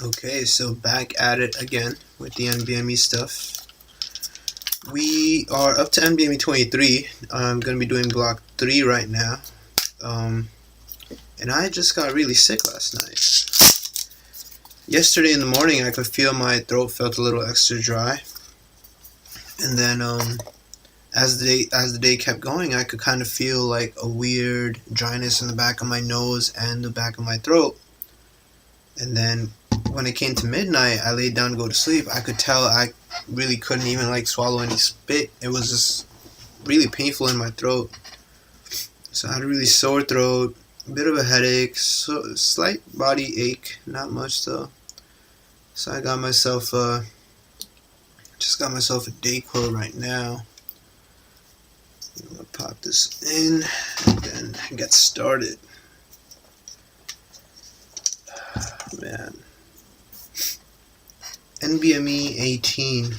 Okay, so back at it again with the NBME stuff. We are up to NBME 23. I'm going to be doing block 3 right now. And I just got really sick last night. Yesterday in the morning, I could feel my throat felt a little extra dry. And then as the day kept going, I could kind of feel like a weird dryness in the back of my nose and the back of my throat. And then when it came to midnight, I laid down to go to sleep. I could tell I really couldn't even like swallow any spit. It was just really painful in my throat. So I had a really sore throat, a bit of a headache, slight body ache, not much though. So I got myself just got myself a Dayquil right now. I'm gonna pop this in and then get started. Man. NBME 18.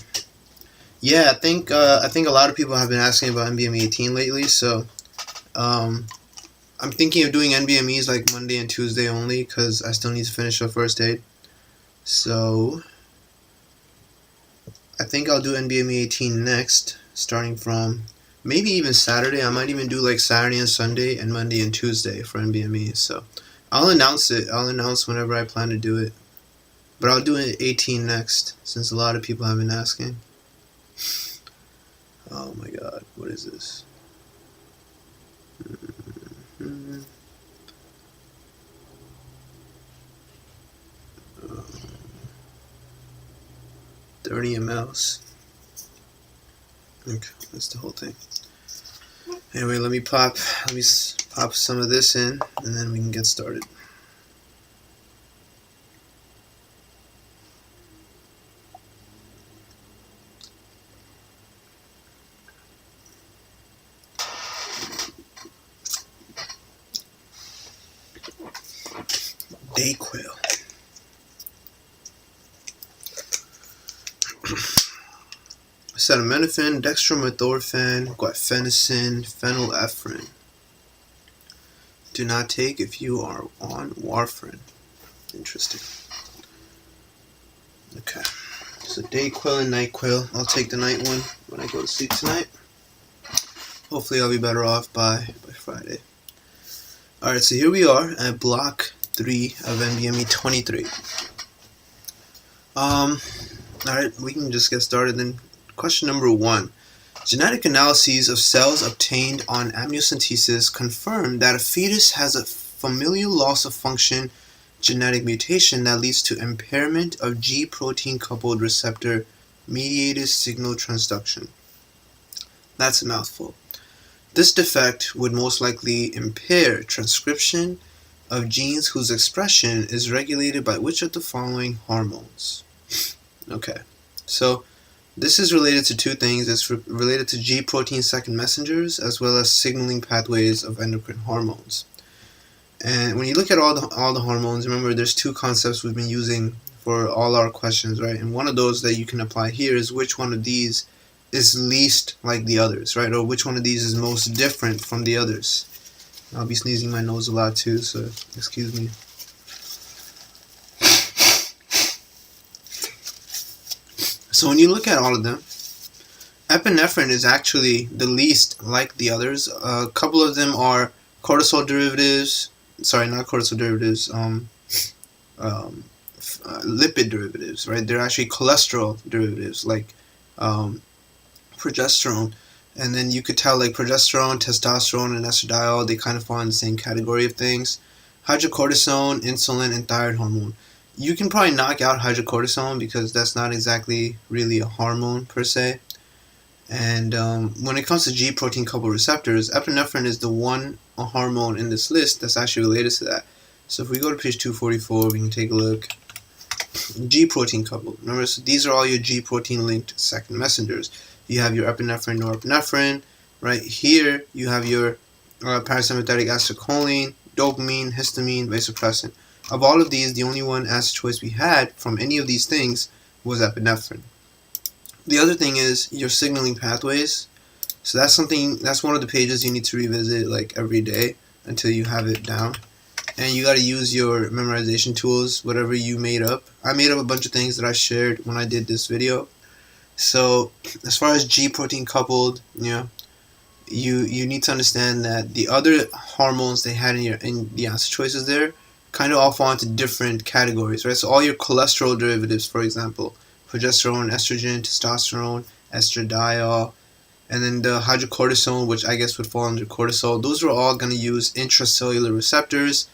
Yeah, I think a lot of people have been asking about NBME 18 lately, so I'm thinking of doing NBMEs like Monday and Tuesday only because I still need to finish up first aid. So I think I'll do NBME 18 next, starting from maybe even Saturday. I might even do like Saturday and Sunday and Monday and Tuesday for NBME. So I'll announce it. I'll announce whenever I plan to do it. But I'll do it 18 next, since a lot of people have been asking. Oh my god, what is this? 30 mLs. Okay, that's the whole thing. Anyway, let me pop some of this in, and then we can get started. Dayquil. Acetaminophen, dextromethorphan, guaifenesin, phenylephrine. Do not take if you are on warfarin. Interesting. Okay. So Dayquil and NyQuil. I'll take the night one when I go to sleep tonight. Hopefully I'll be better off by Friday. Alright, so here we are at block 3 of NBME 23. Alright, we can just get started then. Question number 1. Genetic analyses of cells obtained on amniocentesis confirm that a fetus has a familial loss of function genetic mutation that leads to impairment of G protein coupled receptor mediated signal transduction. That's a mouthful. This defect would most likely impair transcription of genes whose expression is regulated by which of the following hormones? Okay, so this is related to two things. It's related to G protein second messengers as well as signaling pathways of endocrine hormones. And when you look at all the hormones, remember there's two concepts we've been using for all our questions, right? And one of those that you can apply here is which one of these is least like the others, right? Or which one of these is most different from the others. I'll be sneezing my nose a lot too, so excuse me. So when you look at all of them, epinephrine is actually the least like the others. A couple of them are cortisol derivatives. Sorry, not cortisol derivatives. Lipid derivatives, right? They're actually cholesterol derivatives, like progesterone. And then you could tell like progesterone, testosterone, and estradiol, they kind of fall in the same category of things. Hydrocortisone, insulin, and thyroid hormone. You can probably knock out hydrocortisone because that's not exactly really a hormone per se. And when it comes to G protein coupled receptors, epinephrine is the one hormone in this list that's actually related to that. So if we go to page 244, we can take a look. G protein coupled. Remember, so these are all your G protein linked second messengers. You have your epinephrine, norepinephrine. Right here, you have your parasympathetic acetylcholine, dopamine, histamine, vasopressin. Of all of these, the only one as choice we had from any of these things was epinephrine. The other thing is your signaling pathways. So that's one of the pages you need to revisit like every day until you have it down. and you got to use your memorization tools, whatever you made up. I made up a bunch of things that I shared when I did this video. So as far as G protein coupled, you need to understand that the other hormones they had in the answer choices there kind of all fall into different categories, right? So all your cholesterol derivatives, for example, progesterone, estrogen, testosterone, estradiol, and then the hydrocortisone, which I guess would fall under cortisol, those are all going to use intracellular receptors.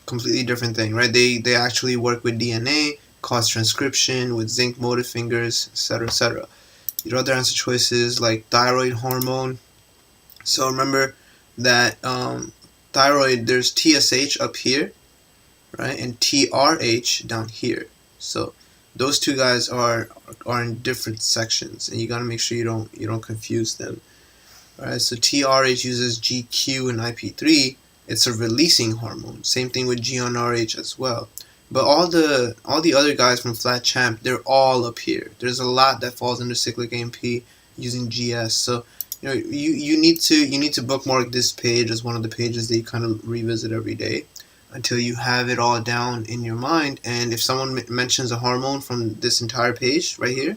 Completely different thing, right? They actually work with DNA, cause transcription with zinc motor fingers, etc., etc. Your other answer choices like thyroid hormone. So remember that thyroid, there's TSH up here, right, and TRH down here. So those two guys are in different sections, and you got to make sure you don't confuse them. All right, so TRH uses GQ and IP3. It's a releasing hormone. Same thing with GnRH as well. But all the other guys from Flat Champ, they're all up here. There's a lot that falls under cyclic AMP using GS. So you need to bookmark this page as one of the pages that you kind of revisit every day until you have it all down in your mind. And if someone mentions a hormone from this entire page right here,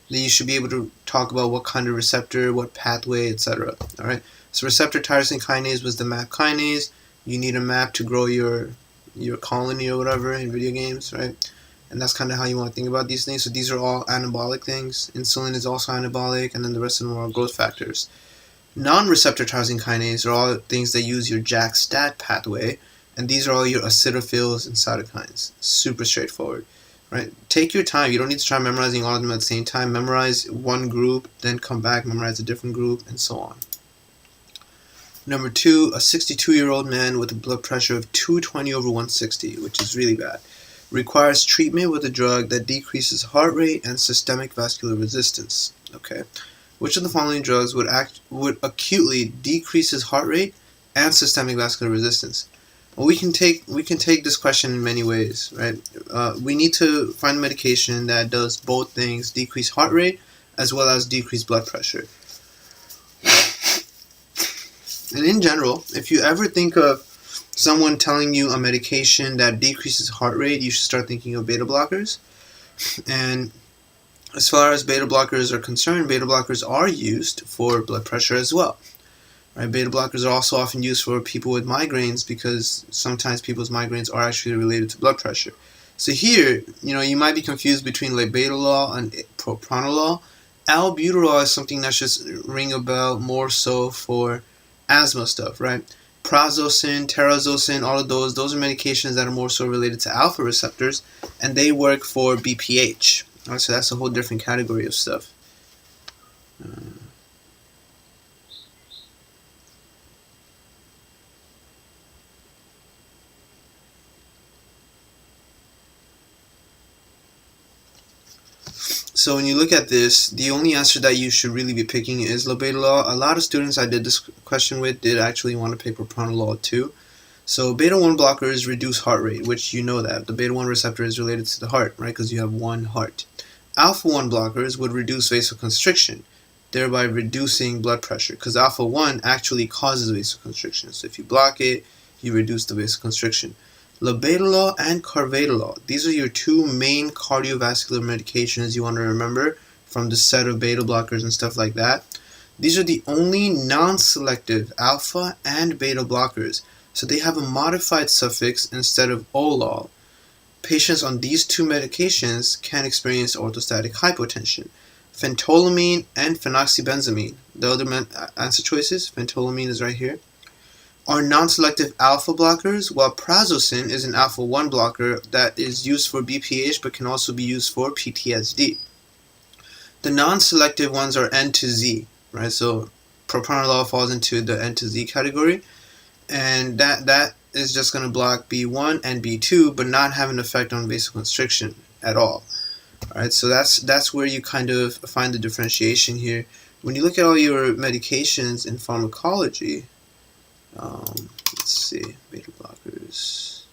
then you should be able to talk about what kind of receptor, what pathway, etc. All right. So receptor tyrosine kinase was the MAP kinase. You need a map to grow your colony or whatever in video games, right? And that's kind of how you want to think about these things. So these are all anabolic things. Insulin is also anabolic, and then the rest of them are growth factors. Non-receptor tyrosine kinase are all things that use your JAK-STAT pathway, and these are all your acidophils and cytokines. Super straightforward, right? Take your time. You don't need to try memorizing all of them at the same time. Memorize one group, then come back, memorize a different group, and so on. Number 2, a 62-year-old man with a blood pressure of 220 over 160, which is really bad, requires treatment with a drug that decreases heart rate and systemic vascular resistance. Okay, which of the following drugs would acutely decrease his heart rate and systemic vascular resistance? Well, we can take this question in many ways, right? We need to find a medication that does both things: decrease heart rate as well as decrease blood pressure. And in general, if you ever think of someone telling you a medication that decreases heart rate, you should start thinking of beta blockers. And as far as beta blockers are concerned, beta blockers are used for blood pressure as well. Right? Beta blockers are also often used for people with migraines because sometimes people's migraines are actually related to blood pressure. So here, you might be confused between labetalol and propranolol. Albuterol is something that should ring a bell more so for asthma stuff, right? Prazosin, terazosin, all of those are medications that are more so related to alpha receptors, and they work for BPH. Right, so that's a whole different category of stuff. So when you look at this, the only answer that you should really be picking is labetalol. A lot of students I did this question with did actually want to pick propranolol too. So beta-1 blockers reduce heart rate, which you know that. The beta-1 receptor is related to the heart, right? Because you have one heart. Alpha-1 blockers would reduce vasoconstriction, thereby reducing blood pressure, because alpha-1 actually causes vasoconstriction. So if you block it, you reduce the vasoconstriction. Labetalol and carvedilol, these are your two main cardiovascular medications you want to remember from the set of beta blockers and stuff like that. These are the only non-selective alpha and beta blockers, so they have a modified suffix instead of olol. Patients on these two medications can experience orthostatic hypotension. Phentolamine and phenoxybenzamine, the other answer choices, phentolamine is right here, are non-selective alpha blockers, while prazosin is an alpha-1 blocker that is used for BPH but can also be used for PTSD. The non-selective ones are N to Z, right? So propranolol falls into the N to Z category, and that is just going to block B1 and B2 but not have an effect on vasoconstriction at all. Alright, so that's where you kind of find the differentiation here. When you look at all your medications in pharmacology, let's see, beta blockers.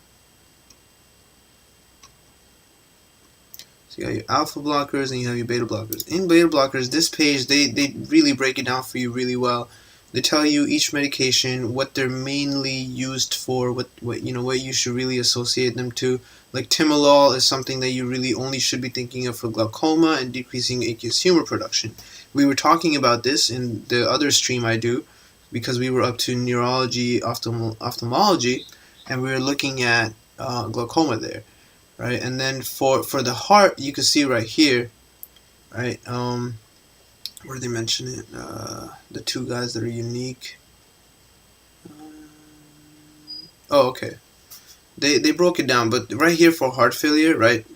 So you got your alpha blockers and you have your beta blockers. In beta blockers, this page, they really break it down for you really well. They tell you each medication, what they're mainly used for, what you should really associate them to. Like timolol is something that you really only should be thinking of for glaucoma and decreasing aqueous humor production. We were talking about this in the other stream I do, because we were up to neurology, ophthalmology, and we were looking at glaucoma there, right? And then for the heart, you can see right here, right? Where do they mention it? The two guys that are unique. Oh, okay. They broke it down, but right here for heart failure, right?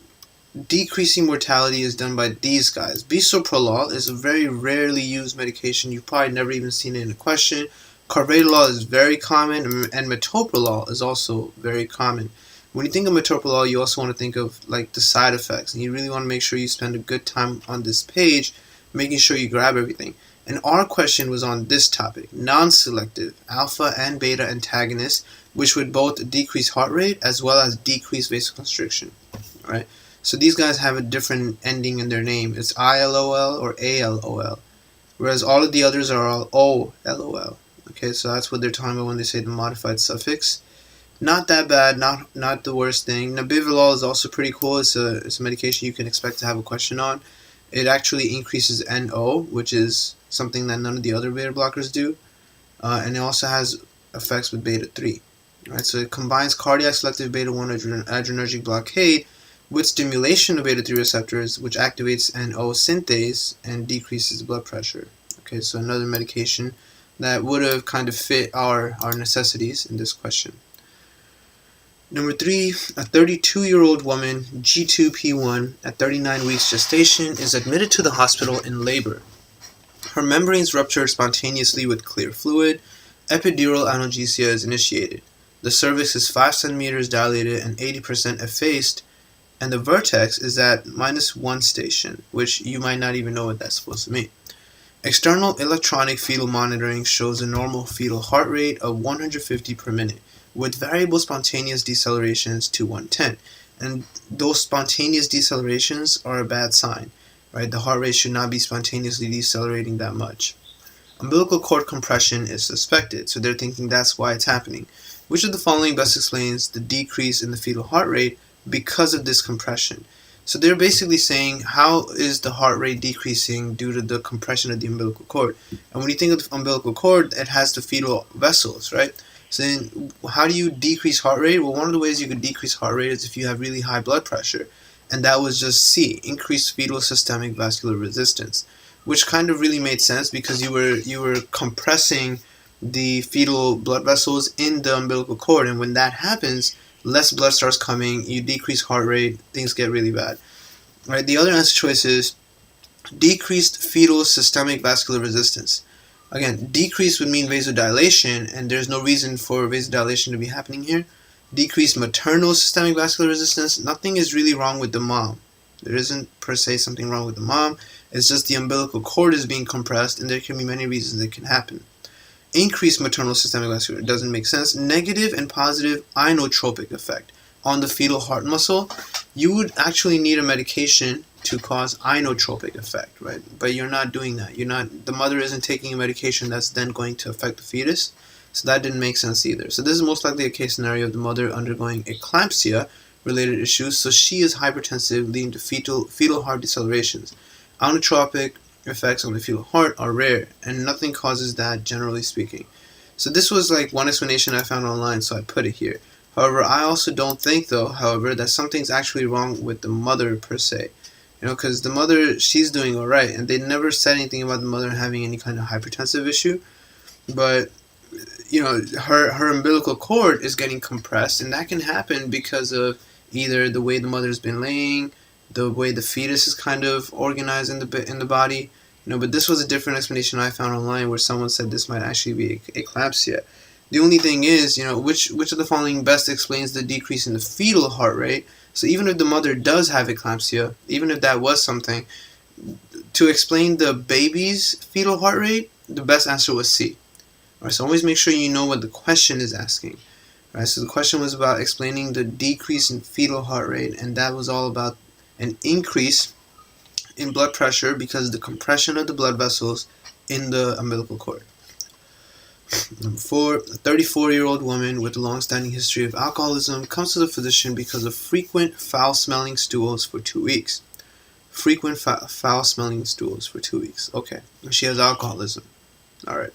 Decreasing mortality is done by these guys. Bisoprolol is a very rarely used medication. You've probably never even seen it in a question. Carvedilol is very common, and metoprolol is also very common. When you think of metoprolol, you also want to think of like the side effects, and you really want to make sure you spend a good time on this page, making sure you grab everything. And our question was on this topic: non-selective alpha and beta antagonists, which would both decrease heart rate as well as decrease vasoconstriction. Right? So these guys have a different ending in their name. It's ILOL or ALOL, whereas all of the others are all OLOL. Okay, so that's what they're talking about when they say the modified suffix. Not that bad, not the worst thing. Nabivolol is also pretty cool. It's a medication you can expect to have a question on. It actually increases NO, which is something that none of the other beta blockers do, and it also has effects with beta 3. Right, so it combines cardiac selective beta 1 adrenergic blockade with stimulation of beta 3 receptors, which activates NO synthase and decreases blood pressure. Okay, so another medication that would have kind of fit our necessities in this question. Number 3, a 32-year-old woman, G2P1, at 39 weeks gestation, is admitted to the hospital in labor. Her membranes ruptured spontaneously with clear fluid. Epidural analgesia is initiated. The cervix is 5 centimeters dilated and 80% effaced, and the vertex is at -1 station, which you might not even know what that's supposed to mean. External electronic fetal monitoring shows a normal fetal heart rate of 150 per minute, with variable spontaneous decelerations to 110. And those spontaneous decelerations are a bad sign, right? The heart rate should not be spontaneously decelerating that much. Umbilical cord compression is suspected, so they're thinking that's why it's happening. Which of the following best explains the decrease in the fetal heart rate because of this compression? So they're basically saying, how is the heart rate decreasing due to the compression of the umbilical cord? And when you think of the umbilical cord, it has the fetal vessels, right? So then how do you decrease heart rate? Well, one of the ways you could decrease heart rate is if you have really high blood pressure. And that was just C, increased fetal systemic vascular resistance, which kind of really made sense because you were compressing the fetal blood vessels in the umbilical cord, and when that happens, less blood starts coming, you decrease heart rate, things get really bad. Right? The other answer choice is decreased fetal systemic vascular resistance. Again, decrease would mean vasodilation, and there's no reason for vasodilation to be happening here. Decreased maternal systemic vascular resistance, nothing is really wrong with the mom. There isn't per se something wrong with the mom, it's just the umbilical cord is being compressed, and there can be many reasons it can happen. Increased maternal systemic vascular doesn't make sense. Negative and positive inotropic effect on the fetal heart muscle. You would actually need a medication to cause inotropic effect, right? But you're not doing that. The mother isn't taking a medication that's then going to affect the fetus. So that didn't make sense either. So this is most likely a case scenario of the mother undergoing eclampsia related issues. So she is hypertensive, leading to fetal heart decelerations. Inotropic effects on the fetal heart are rare, and nothing causes that, generally speaking. So this was like one explanation I found online, so I put it here. However, I also don't think, though, that something's actually wrong with the mother per se. Because the mother, she's doing all right, and they never said anything about the mother having any kind of hypertensive issue. But her umbilical cord is getting compressed, and that can happen because of either the way the mother's been laying, the way the fetus is kind of organized in the body. But this was a different explanation I found online where someone said this might actually be eclampsia. The only thing is, which of the following best explains the decrease in the fetal heart rate? So even if the mother does have eclampsia, even if that was something, to explain the baby's fetal heart rate, the best answer was C. Alright, so always make sure you know what the question is asking. Alright, so the question was about explaining the decrease in fetal heart rate, and that was all about an increase in blood pressure because of the compression of the blood vessels in the umbilical cord. Number 4, a 34-year-old woman with a long-standing history of alcoholism comes to the physician because of frequent foul-smelling stools for 2 weeks. Frequent foul-smelling stools for 2 weeks. Okay, she has alcoholism. Alright.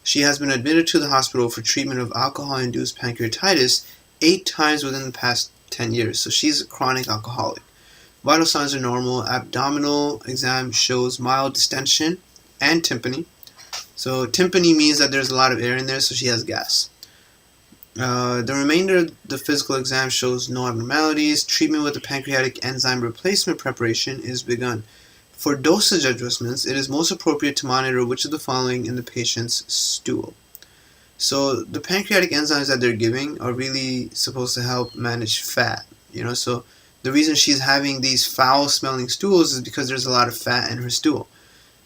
She has been admitted to the hospital for treatment of alcohol-induced pancreatitis 8 times within the past 10 years. So she's a chronic alcoholic. Vital signs are normal. Abdominal exam shows mild distension and tympany. So tympany means that there's a lot of air in there, so she has gas. The remainder of the physical exam shows no abnormalities. Treatment with the pancreatic enzyme replacement preparation is begun. For dosage adjustments, it is most appropriate to monitor which of the following in the patient's stool. So the pancreatic enzymes that they're giving are really supposed to help manage fat, so the reason she's having these foul-smelling stools is because there's a lot of fat in her stool.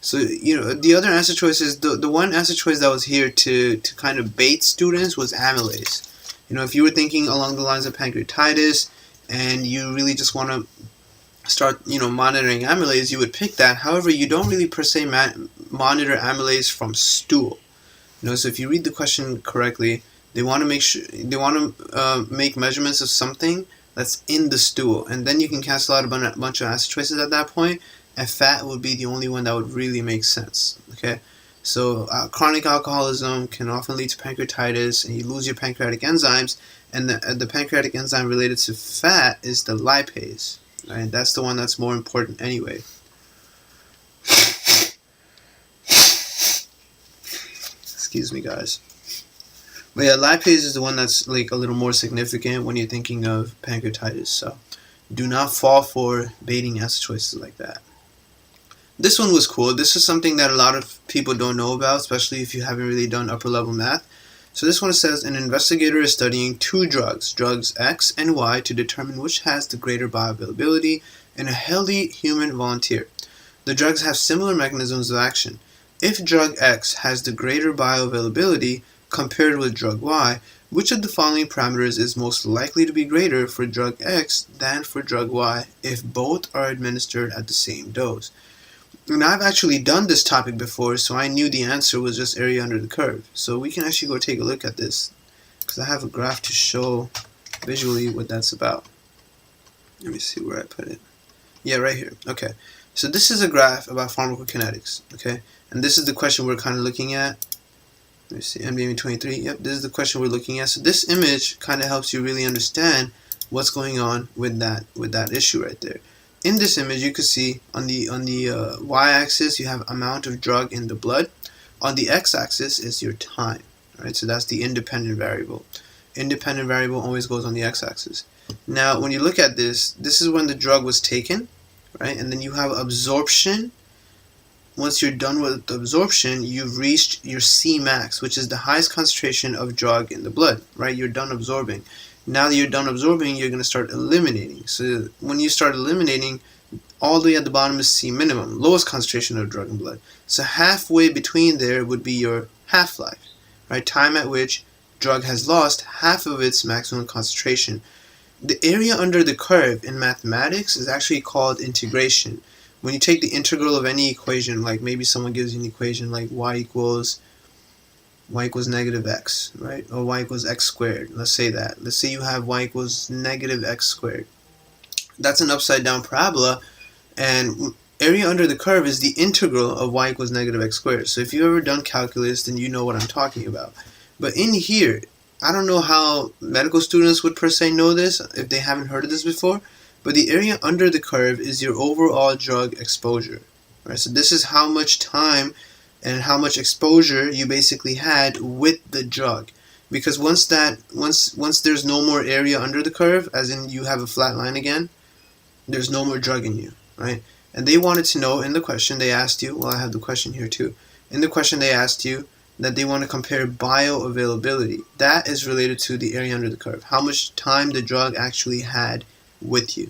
So, the other answer choice is, the one answer choice that was here to kind of bait students was amylase. If you were thinking along the lines of pancreatitis and you really just want to start, monitoring amylase, you would pick that. However, you don't really per se monitor amylase from stool. So if you read the question correctly, they want to make measurements of something that's in the stool, and then you can cancel out a bunch of answer choices at that point, and fat would be the only one that would really make sense. Okay, so chronic alcoholism can often lead to pancreatitis, and you lose your pancreatic enzymes, and the pancreatic enzyme related to fat is the lipase. Right? That's the one that's more important anyway. Excuse me, guys. But yeah, lipase is the one that's like a little more significant when you're thinking of pancreatitis. So do not fall for baiting answer choices like that. This one was cool. This is something that a lot of people don't know about, especially if you haven't really done upper level math. So this one says an investigator is studying 2 drugs X and Y, to determine which has the greater bioavailability in a healthy human volunteer. The drugs have similar mechanisms of action. If drug X has the greater bioavailability compared with drug Y, which of the following parameters is most likely to be greater for drug X than for drug Y if both are administered at the same dose? And I've actually done this topic before, so I knew the answer was just area under the curve. So we can actually go take a look at this, because I have a graph to show visually what that's about. Let me see where I put it. Yeah, right here. Okay. So this is a graph about pharmacokinetics. Okay. And this is the question we're kind of looking at. Let me see, NBME 23. Yep, this is the question we're looking at. So this image kind of helps you really understand what's going on with that issue right there. In this image, you can see on the y-axis you have amount of drug in the blood. On the x-axis is your time. Right, so that's the independent variable. Independent variable always goes on the x-axis. Now, when you look at this, this is when the drug was taken, right? And then you have absorption. Once you're done with absorption, you've reached your Cmax, which is the highest concentration of drug in the blood, right? You're done absorbing. Now that you're done absorbing, you're going to start eliminating. So when you start eliminating, all the way at the bottom is C minimum, lowest concentration of drug in blood. So halfway between there would be your half-life, right? Time at which drug has lost half of its maximum concentration. The area under the curve in mathematics is actually called integration. When you take the integral of any equation, like maybe someone gives you an equation like y equals negative x, right? Or y equals x squared. Let's say that. Let's say you have y equals negative x squared. That's an upside down parabola, and area under the curve is the integral of y equals negative x squared. So if you've ever done calculus, then you know what I'm talking about. But in here, I don't know how medical students would per se know this if they haven't heard of this before, but the area under the curve is your overall drug exposure. Right? So this is how much time and how much exposure you basically had with the drug. Because once there's no more area under the curve, as in you have a flat line again, there's no more drug in you, right? And they wanted to know in the question they asked you, well, I have the question here too. In the question they asked you that they want to compare bioavailability. That is related to the area under the curve. How much time the drug actually had with you.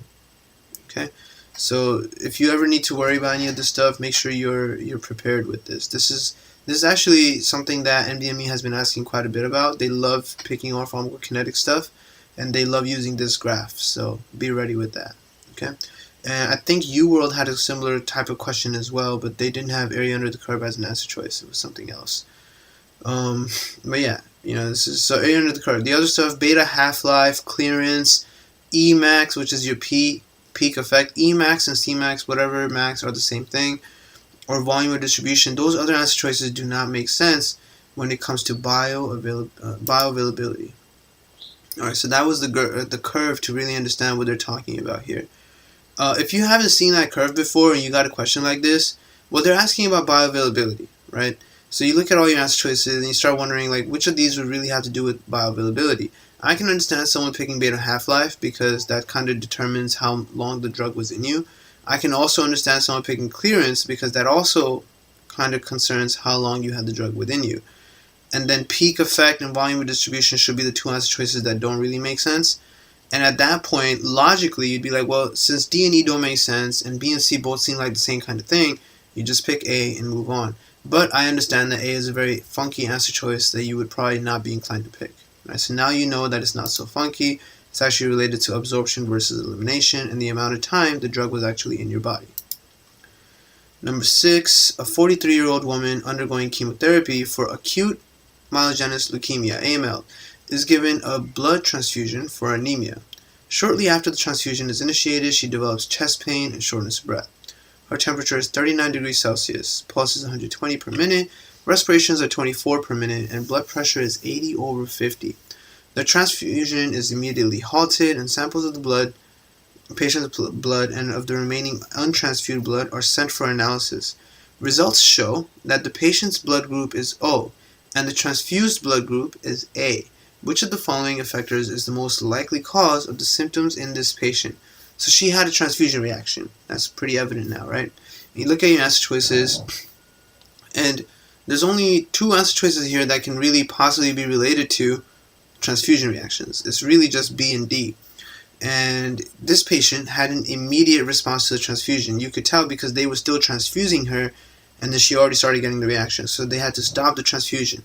Okay? So if you ever need to worry about any of this stuff, make sure you're prepared with this. This is actually something that NBME has been asking quite a bit about. They love picking off pharmacokinetic stuff, and they love using this graph. So be ready with that. Okay? And I think UWorld had a similar type of question as well, but they didn't have area under the curve as an answer choice. It was something else. But yeah, this is so A under the curve. The other stuff: beta half-life, clearance, Emax, which is your peak effect. Emax and Cmax, whatever max, are the same thing. Or volume of distribution. Those other answer choices do not make sense when it comes to bioavailability. All right, so that was the curve to really understand what they're talking about here. If you haven't seen that curve before and you got a question like this, well, they're asking about bioavailability, right? So you look at all your answer choices and you start wondering, like, which of these would really have to do with bioavailability? I can understand someone picking beta half-life because that kind of determines how long the drug was in you. I can also understand someone picking clearance because that also kind of concerns how long you had the drug within you. And then peak effect and volume of distribution should be the two answer choices that don't really make sense. And at that point, logically, you'd be like, well, since D and E don't make sense and B and C both seem like the same kind of thing, you just pick A and move on. But I understand that A is a very funky answer choice that you would probably not be inclined to pick. Right? So now you know that it's not so funky. It's actually related to absorption versus elimination and the amount of time the drug was actually in your body. Number 6, a 43-year-old woman undergoing chemotherapy for acute myelogenous leukemia, AML, is given a blood transfusion for anemia. Shortly after the transfusion is initiated, she develops chest pain and shortness of breath. Her temperature is 39 degrees Celsius, pulse is 120 per minute, respirations are 24 per minute, and blood pressure is 80/50. The transfusion is immediately halted, and samples of the patient's blood and of the remaining untransfused blood are sent for analysis. Results show that the patient's blood group is O, and the transfused blood group is A. Which of the following factors is the most likely cause of the symptoms in this patient? So she had a transfusion reaction. That's pretty evident now, right? You look at your answer choices, and there's only two answer choices here that can really possibly be related to transfusion reactions. It's really just B and D. And this patient had an immediate response to the transfusion. You could tell because they were still transfusing her, and then she already started getting the reaction. So they had to stop the transfusion.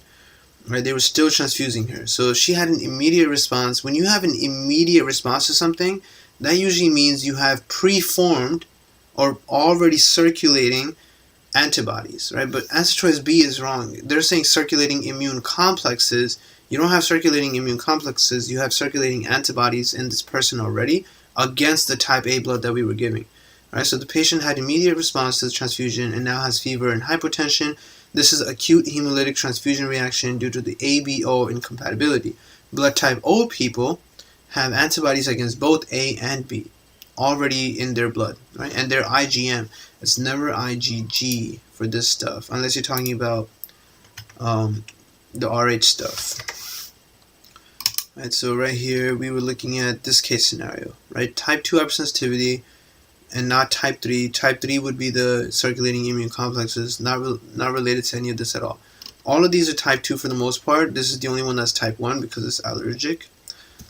Right? They were still transfusing her. So she had an immediate response. When you have an immediate response to something, that usually means you have preformed or already circulating antibodies, right? But answer choice B is wrong. They're saying circulating immune complexes. You don't have circulating immune complexes. You have circulating antibodies in this person already against the type A blood that we were giving. Right? So the patient had immediate response to the transfusion and now has fever and hypotension. This is acute hemolytic transfusion reaction due to the ABO incompatibility. Blood type O people have antibodies against both A and B already in their blood, right? And they're IgM. It's never IgG for this stuff, unless you're talking about the RH stuff. Right, so right here we were looking at this case scenario, right? Type 2 hypersensitivity and not type 3. Type 3 would be the circulating immune complexes, not related to any of this at all. All of these are type 2 for the most part. This is the only one that's type 1 because it's allergic.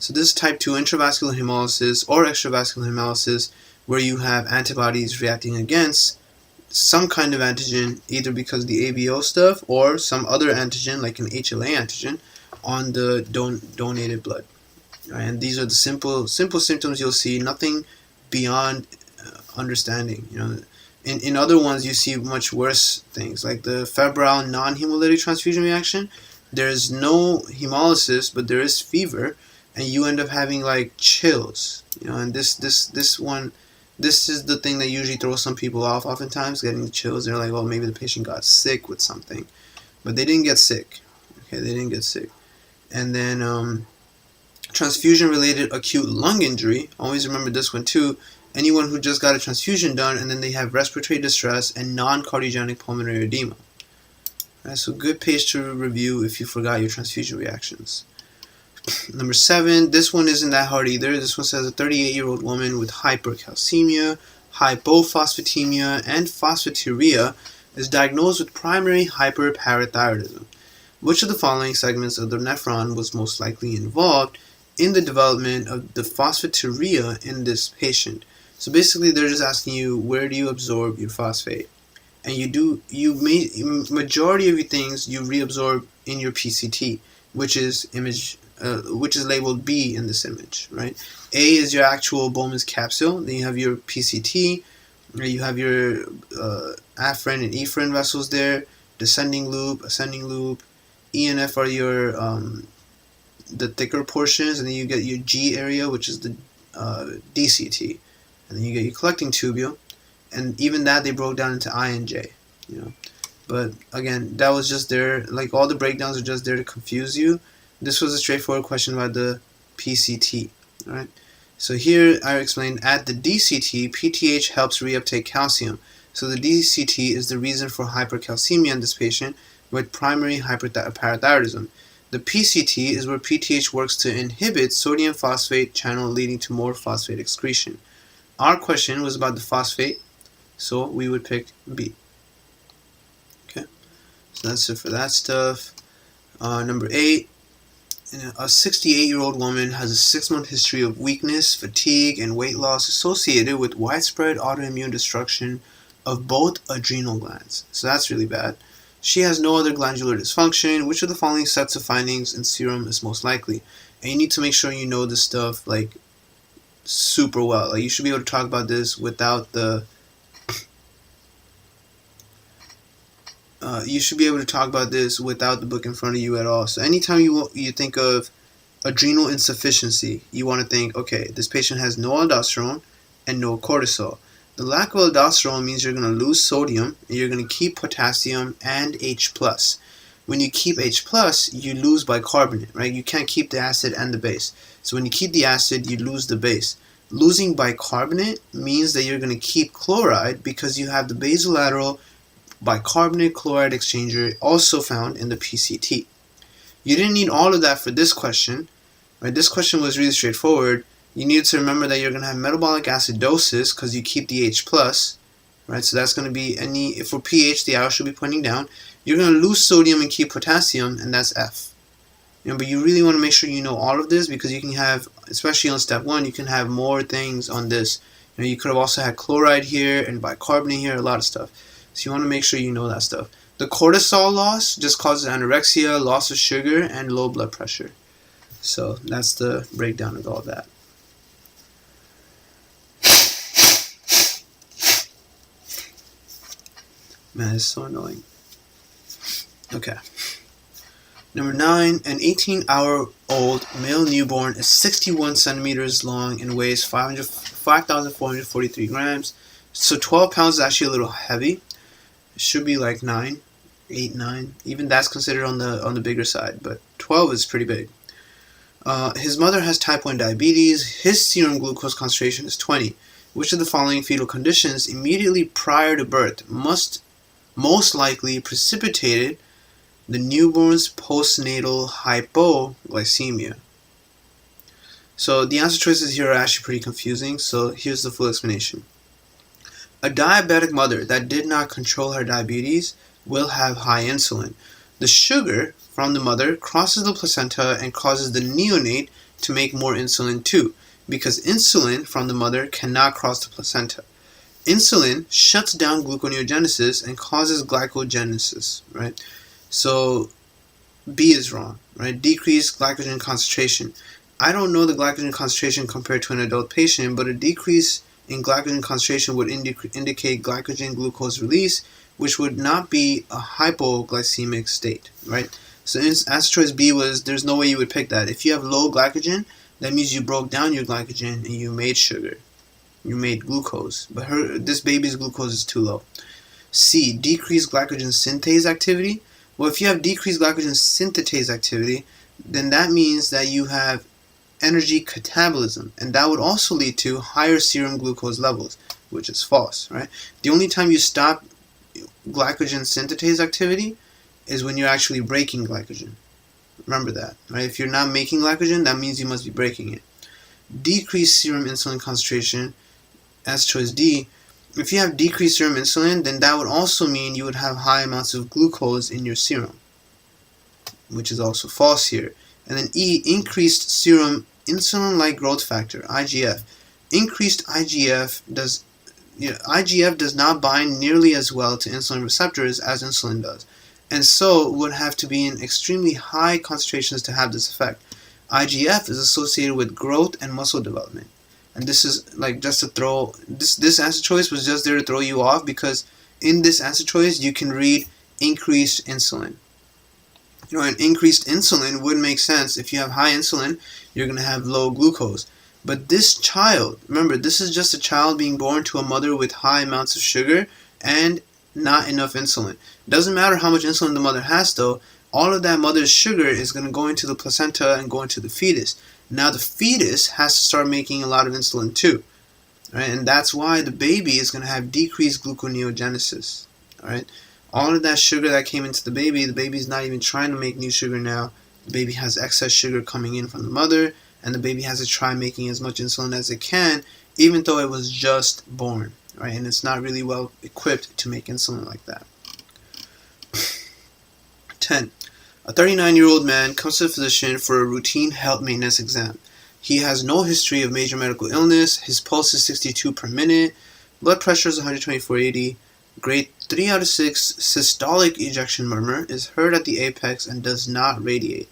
So this is type 2 intravascular hemolysis or extravascular hemolysis, where you have antibodies reacting against some kind of antigen, either because of the ABO stuff or some other antigen like an HLA antigen on the donated blood. Right? And these are the simple symptoms you'll see, nothing beyond understanding. In other ones you see much worse things, like the febrile non-hemolytic transfusion reaction. There's no hemolysis, but there is fever, and you end up having like chills. And this is the thing that usually throws some people off. Oftentimes, getting the chills, they're like, well, maybe the patient got sick with something, but they didn't get sick. Okay, they didn't get sick. And then transfusion-related acute lung injury. Always remember this one too. Anyone who just got a transfusion done and then they have respiratory distress and non-cardiogenic pulmonary edema. Right, so good page to review if you forgot your transfusion reactions. Number 7, this one isn't that hard either. This one says a 38-year-old woman with hypercalcemia, hypophosphatemia, and phosphaturia is diagnosed with primary hyperparathyroidism. Which of the following segments of the nephron was most likely involved in the development of the phosphaturia in this patient? So basically, they're just asking you, where do you absorb your phosphate? And majority of your things you reabsorb in your PCT, which is labeled B in this image, right? A is your actual Bowman's capsule. Then you have your PCT. You have your afferent and efferent vessels there, descending loop, ascending loop. E and F are your the thicker portions, and then you get your G area, which is the DCT, and then you get your collecting tubule, and even that they broke down into I and J, you know. But again, that was just there, like all the breakdowns are just there to confuse you. This was a straightforward question about the PCT, alright? So here I explained at the DCT, PTH helps reuptake calcium. So the DCT is the reason for hypercalcemia in this patient with primary hyperparathyroidism. The PCT is where PTH works to inhibit sodium phosphate channel, leading to more phosphate excretion. Our question was about the phosphate, so we would pick B. Okay, so that's it for that stuff. Number 8, a 68-year-old woman has a 6-month history of weakness, fatigue, and weight loss associated with widespread autoimmune destruction of both adrenal glands. So that's really bad. She has no other glandular dysfunction. Which of the following sets of findings in serum is most likely? And you need to make sure you know this stuff like super well. Like you should be able to talk about this without the book in front of you at all. So anytime you think of adrenal insufficiency, you want to think, okay, this patient has no aldosterone and no cortisol. The lack of aldosterone means you're going to lose sodium, and you're going to keep potassium and H+. When you keep H+, you lose bicarbonate, right? You can't keep the acid and the base. So when you keep the acid, you lose the base. Losing bicarbonate means that you're going to keep chloride because you have the basolateral bicarbonate chloride exchanger also found in the PCT. You didn't need all of that for this question, right? This question was really straightforward. You need to remember that you're going to have metabolic acidosis because you keep the H+, right? So that's going to be for pH, the arrow should be pointing down. You're going to lose sodium and keep potassium, and that's F. But you really want to make sure you know all of this because you can have, especially on step 1, you can have more things on this. You could have also had chloride here and bicarbonate here, a lot of stuff. So you want to make sure you know that stuff. The cortisol loss just causes anorexia, loss of sugar, and low blood pressure. So that's the breakdown of all that. Man, it's so annoying. Okay. Number 9, an 18-hour-old male newborn is 61 centimeters long and weighs 5,443 grams. So 12 pounds is actually a little heavy. It should be like 9, 8, 9. Even that's considered on the bigger side, but 12 is pretty big. His mother has type 1 diabetes. His serum glucose concentration is 20. Which of the following fetal conditions immediately prior to birth most likely precipitated the newborn's postnatal hypoglycemia? So the answer choices here are actually pretty confusing, so here's the full explanation. A diabetic mother that did not control her diabetes will have high insulin. The sugar from the mother crosses the placenta and causes the neonate to make more insulin too, because insulin from the mother cannot cross the placenta. Insulin shuts down gluconeogenesis and causes glycogenesis, right? So B is wrong, right? Decreased glycogen concentration. I don't know the glycogen concentration compared to an adult patient, but a decrease in glycogen concentration would indicate glycogen glucose release, which would not be a hypoglycemic state, right? So answer choice B was, there's no way you would pick that. If you have low glycogen, that means you broke down your glycogen and you made sugar. You made glucose. But this baby's glucose is too low. C, decreased glycogen synthase activity. Well, if you have decreased glycogen synthetase activity, then that means that you have energy catabolism, and that would also lead to higher serum glucose levels, which is false, right? The only time you stop glycogen synthetase activity is when you're actually breaking glycogen. Remember that, right? If you're not making glycogen, that means you must be breaking it. Decreased serum insulin concentration, as choice D. If you have decreased serum insulin, then that would also mean you would have high amounts of glucose in your serum, which is also false here. And then E, increased serum insulin-like growth factor, IGF. Increased IGF does not bind nearly as well to insulin receptors as insulin does, and so would have to be in extremely high concentrations to have this effect. IGF is associated with growth and muscle development. And this is like just to throw, this answer choice was just there to throw you off, because in this answer choice you can read increased insulin. An increased insulin would make sense. If you have high insulin, you're going to have low glucose. But this child, remember, this is just a child being born to a mother with high amounts of sugar and not enough insulin. It doesn't matter how much insulin the mother has, though. All of that mother's sugar is going to go into the placenta and go into the fetus. Now the fetus has to start making a lot of insulin too. Right? And that's why the baby is going to have decreased gluconeogenesis. All right? All of that sugar that came into the baby's not even trying to make new sugar now. The baby has excess sugar coming in from the mother, and the baby has to try making as much insulin as it can, even though it was just born, right? And it's not really well equipped to make insulin like that. 10. A 39-year-old man comes to the physician for a routine health maintenance exam. He has no history of major medical illness. His pulse is 62 per minute. Blood pressure is 124/80. Grade 3 out of 6 systolic ejection murmur is heard at the apex and does not radiate.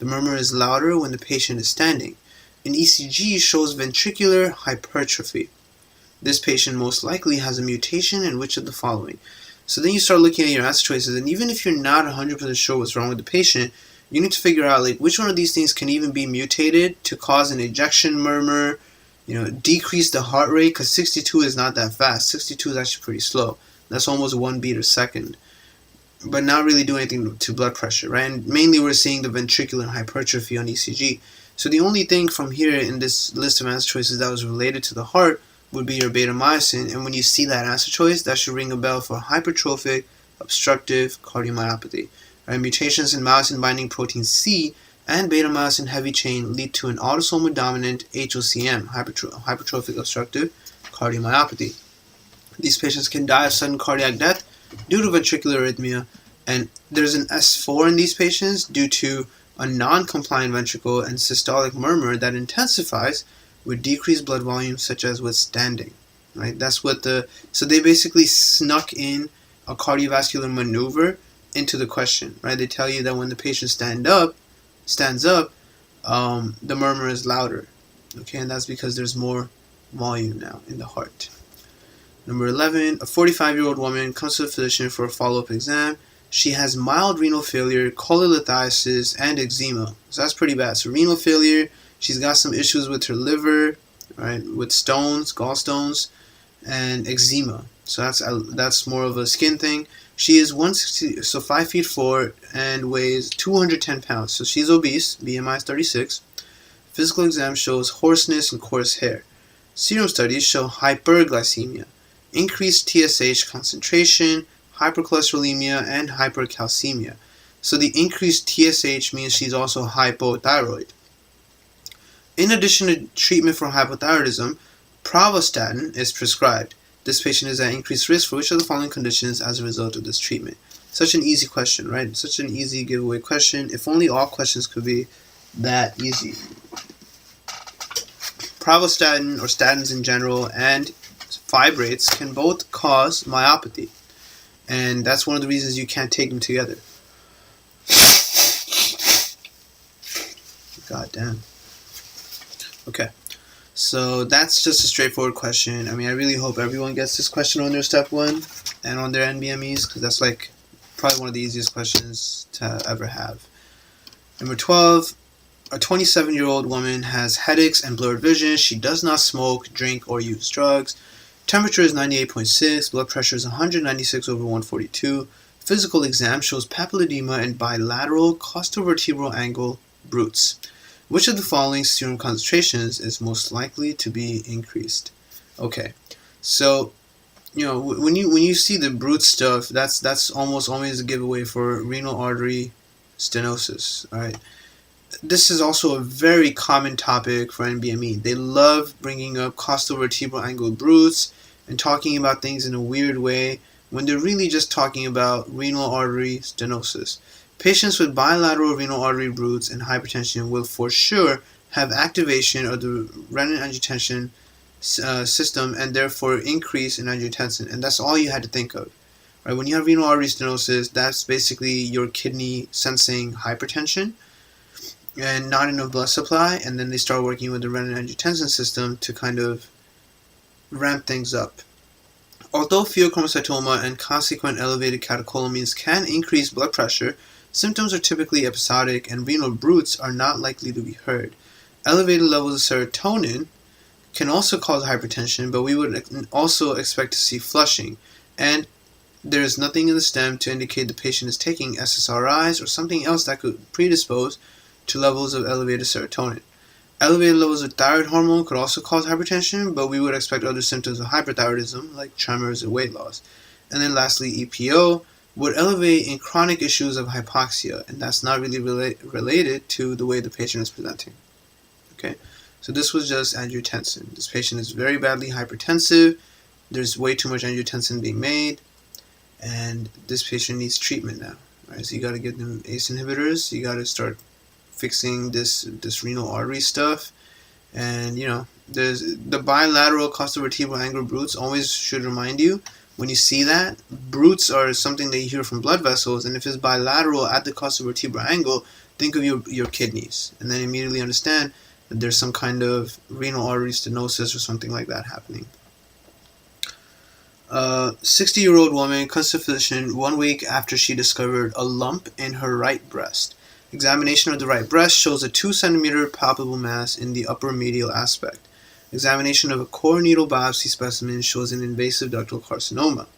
The murmur is louder when the patient is standing. An ECG shows ventricular hypertrophy. This patient most likely has a mutation in which of the following? So then you start looking at your answer choices, and even if you're not 100% sure what's wrong with the patient, you need to figure out which one of these things can even be mutated to cause an ejection murmur, decrease the heart rate, because 62 is not that fast. 62 is actually pretty slow. That's almost 1 beat a second. But not really do anything to blood pressure, right? And mainly we're seeing the ventricular hypertrophy on ECG. So the only thing from here in this list of answer choices that was related to the heart would be your beta-myosin. And when you see that answer choice, that should ring a bell for hypertrophic obstructive cardiomyopathy. Right? Mutations in myosin binding protein C and beta-myosin heavy chain lead to an autosomal dominant HOCM, hypertrophic obstructive cardiomyopathy. These patients can die of sudden cardiac death due to ventricular arrhythmia, and there's an S4 in these patients due to a non-compliant ventricle and systolic murmur that intensifies with decreased blood volume, such as with standing. Right? That's what so they basically snuck in a cardiovascular maneuver into the question. Right? They tell you that when the patient stands up, the murmur is louder. Okay, and that's because there's more volume now in the heart. Number 11, a 45-year-old woman comes to the physician for a follow-up exam. She has mild renal failure, cholelithiasis, and eczema. So that's pretty bad. So renal failure, she's got some issues with her liver, right, with stones, gallstones, and eczema. So that's more of a skin thing. She is 160, so 5 feet 4, and weighs 210 pounds. So she's obese, BMI is 36. Physical exam shows hoarseness and coarse hair. Serum studies show hyperglycemia, increased TSH concentration, hypercholesterolemia, and hypercalcemia. So the increased TSH means she's also hypothyroid. In addition to treatment for hypothyroidism, pravastatin is prescribed. This patient is at increased risk for which of the following conditions as a result of this treatment? Such an easy question, right? Such an easy giveaway question. If only all questions could be that easy. Pravastatin, or statins in general, and fibrates can both cause myopathy, and that's one of the reasons you can't take them together. God damn. Okay, so that's just a straightforward question. I mean, I really hope everyone gets this question on their step 1 and on their NBMEs, because that's probably one of the easiest questions to ever have. Number 12, a 27-year-old woman has headaches and blurred vision. She does not smoke, drink, or use drugs. Temperature is 98.6, blood pressure is 196/142. Physical exam shows papilledema and bilateral costovertebral angle Brutes. Which of the following serum concentrations is most likely to be increased? Okay, so when you see the Brute stuff, that's almost always a giveaway for renal artery stenosis. All right. This is also a very common topic for NBME. They love bringing up costovertebral angle Brutes and talking about things in a weird way when they're really just talking about renal artery stenosis. Patients with bilateral renal artery Brutes and hypertension will for sure have activation of the renin-angiotensin system and therefore increase in angiotensin. And that's all you had to think of. Right? When you have renal artery stenosis, that's basically your kidney sensing hypertension and not enough blood supply, and then they start working with the renin-angiotensin system to kind of ramp things up. Although pheochromocytoma and consequent elevated catecholamines can increase blood pressure, Symptoms are typically episodic, and renal bruits are not likely to be heard. Elevated levels of serotonin can also cause hypertension, but we would also expect to see flushing, and there is nothing in the stem to indicate the patient is taking SSRIs or something else that could predispose to levels of elevated serotonin. Elevated levels of thyroid hormone could also cause hypertension, but we would expect other symptoms of hyperthyroidism like tremors or weight loss. And then lastly, EPO would elevate in chronic issues of hypoxia, and that's not really related to the way the patient is presenting. Okay, so this was just angiotensin. This patient is very badly hypertensive. There's way too much angiotensin being made, and this patient needs treatment now. Right, so you got to give them ACE inhibitors. You got to start fixing this renal artery stuff, and there's the bilateral costovertebral angle bruits. Always should remind you when you see that bruits are something that you hear from blood vessels, and if it's bilateral at the costovertebral angle, think of your kidneys, and then immediately understand that there's some kind of renal artery stenosis or something like that happening. 60-year-old woman comes to physician 1 week after she discovered a lump in her right breast. Examination of the right breast shows a 2 cm palpable mass in the upper medial aspect. Examination of a core needle biopsy specimen shows an invasive ductal carcinoma.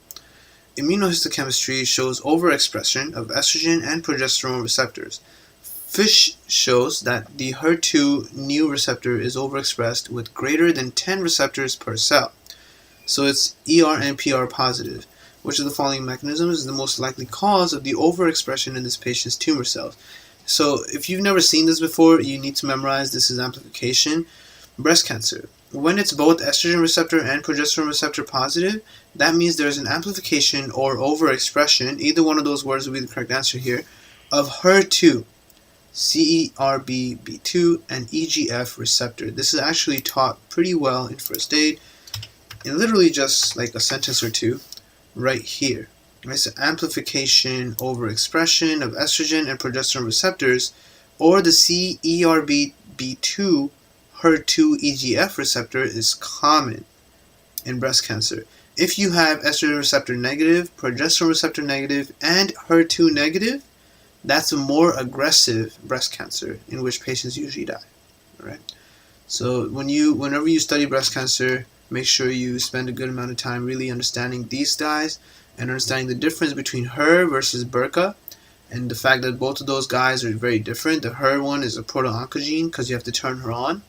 Immunohistochemistry shows overexpression of estrogen and progesterone receptors. FISH shows that the HER2 new receptor is overexpressed with greater than 10 receptors per cell. So it's ER and PR positive. Which of the following mechanisms is the most likely cause of the overexpression in this patient's tumor cells? So if you've never seen this before, you need to memorize this is amplification. Breast cancer. When it's both estrogen receptor and progesterone receptor positive, that means there's an amplification or overexpression, either one of those words will be the correct answer here, of HER2, CERBB2, and EGF receptor. This is actually taught pretty well in first aid, in literally just like a sentence or two, right here. It's amplification, overexpression of estrogen and progesterone receptors, or the CERBB2 HER2 EGF receptor is common in breast cancer. If you have estrogen receptor negative, progesterone receptor negative, and HER2 negative, that's a more aggressive breast cancer in which patients usually die. All right. So whenever you study breast cancer, make sure you spend a good amount of time really understanding these guys and understanding the difference between HER versus BRCA, and the fact that both of those guys are very different. The HER one is a proto-oncogene because you have to turn her on,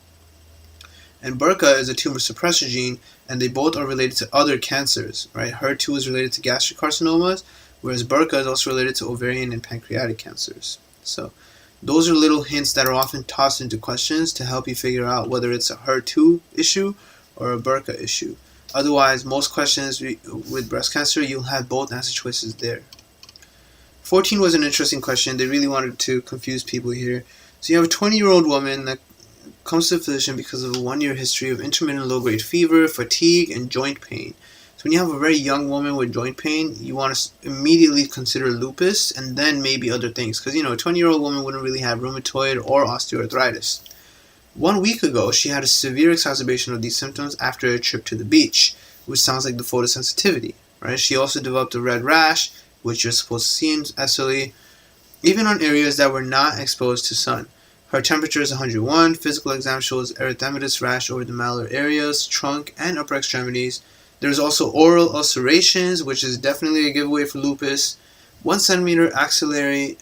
and BRCA is a tumor suppressor gene, and they both are related to other cancers, right? HER2 is related to gastric carcinomas, whereas BRCA is also related to ovarian and pancreatic cancers. So those are little hints that are often tossed into questions to help you figure out whether it's a HER2 issue or a BRCA issue. Otherwise, most questions with breast cancer, you'll have both answer choices there. 14 was an interesting question. They really wanted to confuse people here. So you have a 20-year-old woman that comes to the physician because of a 1-year history of intermittent low-grade fever, fatigue, and joint pain. So when you have a very young woman with joint pain, you want to immediately consider lupus and then maybe other things. Because, a 20-year-old woman wouldn't really have rheumatoid or osteoarthritis. 1 week ago, she had a severe exacerbation of these symptoms after a trip to the beach, which sounds like the photosensitivity, right? She also developed a red rash, which you're supposed to see in SLE, even on areas that were not exposed to sun. Her temperature is 101. Physical exam shows erythematous rash over the malar areas, trunk, and upper extremities. There's also oral ulcerations, which is definitely a giveaway for lupus. 1 centimeter axillary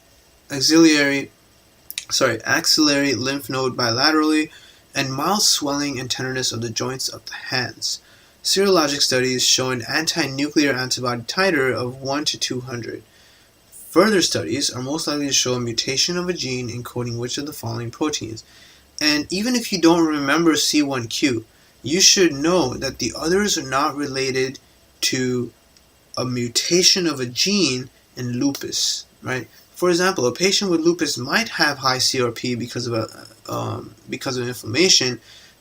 lymph node bilaterally, and mild swelling and tenderness of the joints of the hands. Serologic studies show an anti-nuclear antibody titer of 1 to 200. Further studies are most likely to show a mutation of a gene encoding which of the following proteins. And even if you don't remember C1q, you should know that the others are not related to a mutation of a gene in lupus, right? For example, a patient with lupus might have high CRP because of inflammation,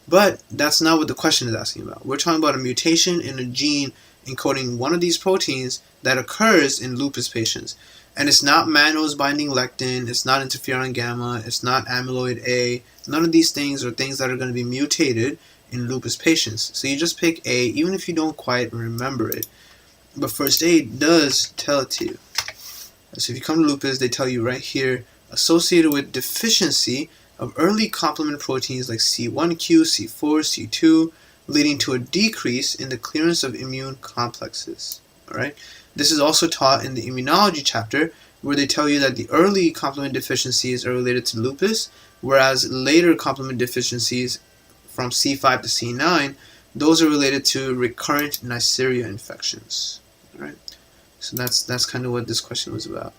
but that's not what the question is asking about. We're talking about a mutation in a gene encoding one of these proteins that occurs in lupus patients. And it's not mannose binding lectin, it's not interferon gamma, it's not amyloid A. None of these things are things that are going to be mutated in lupus patients. So you just pick A, even if you don't quite remember it. But first aid does tell it to you. So if you come to lupus, they tell you right here, associated with deficiency of early complement proteins like C1q, C4, C2, leading to a decrease in the clearance of immune complexes. All right. This is also taught in the immunology chapter, where they tell you that the early complement deficiencies are related to lupus, whereas later complement deficiencies from C5 to C9, those are related to recurrent Neisseria infections. All right. So that's kind of what this question was about.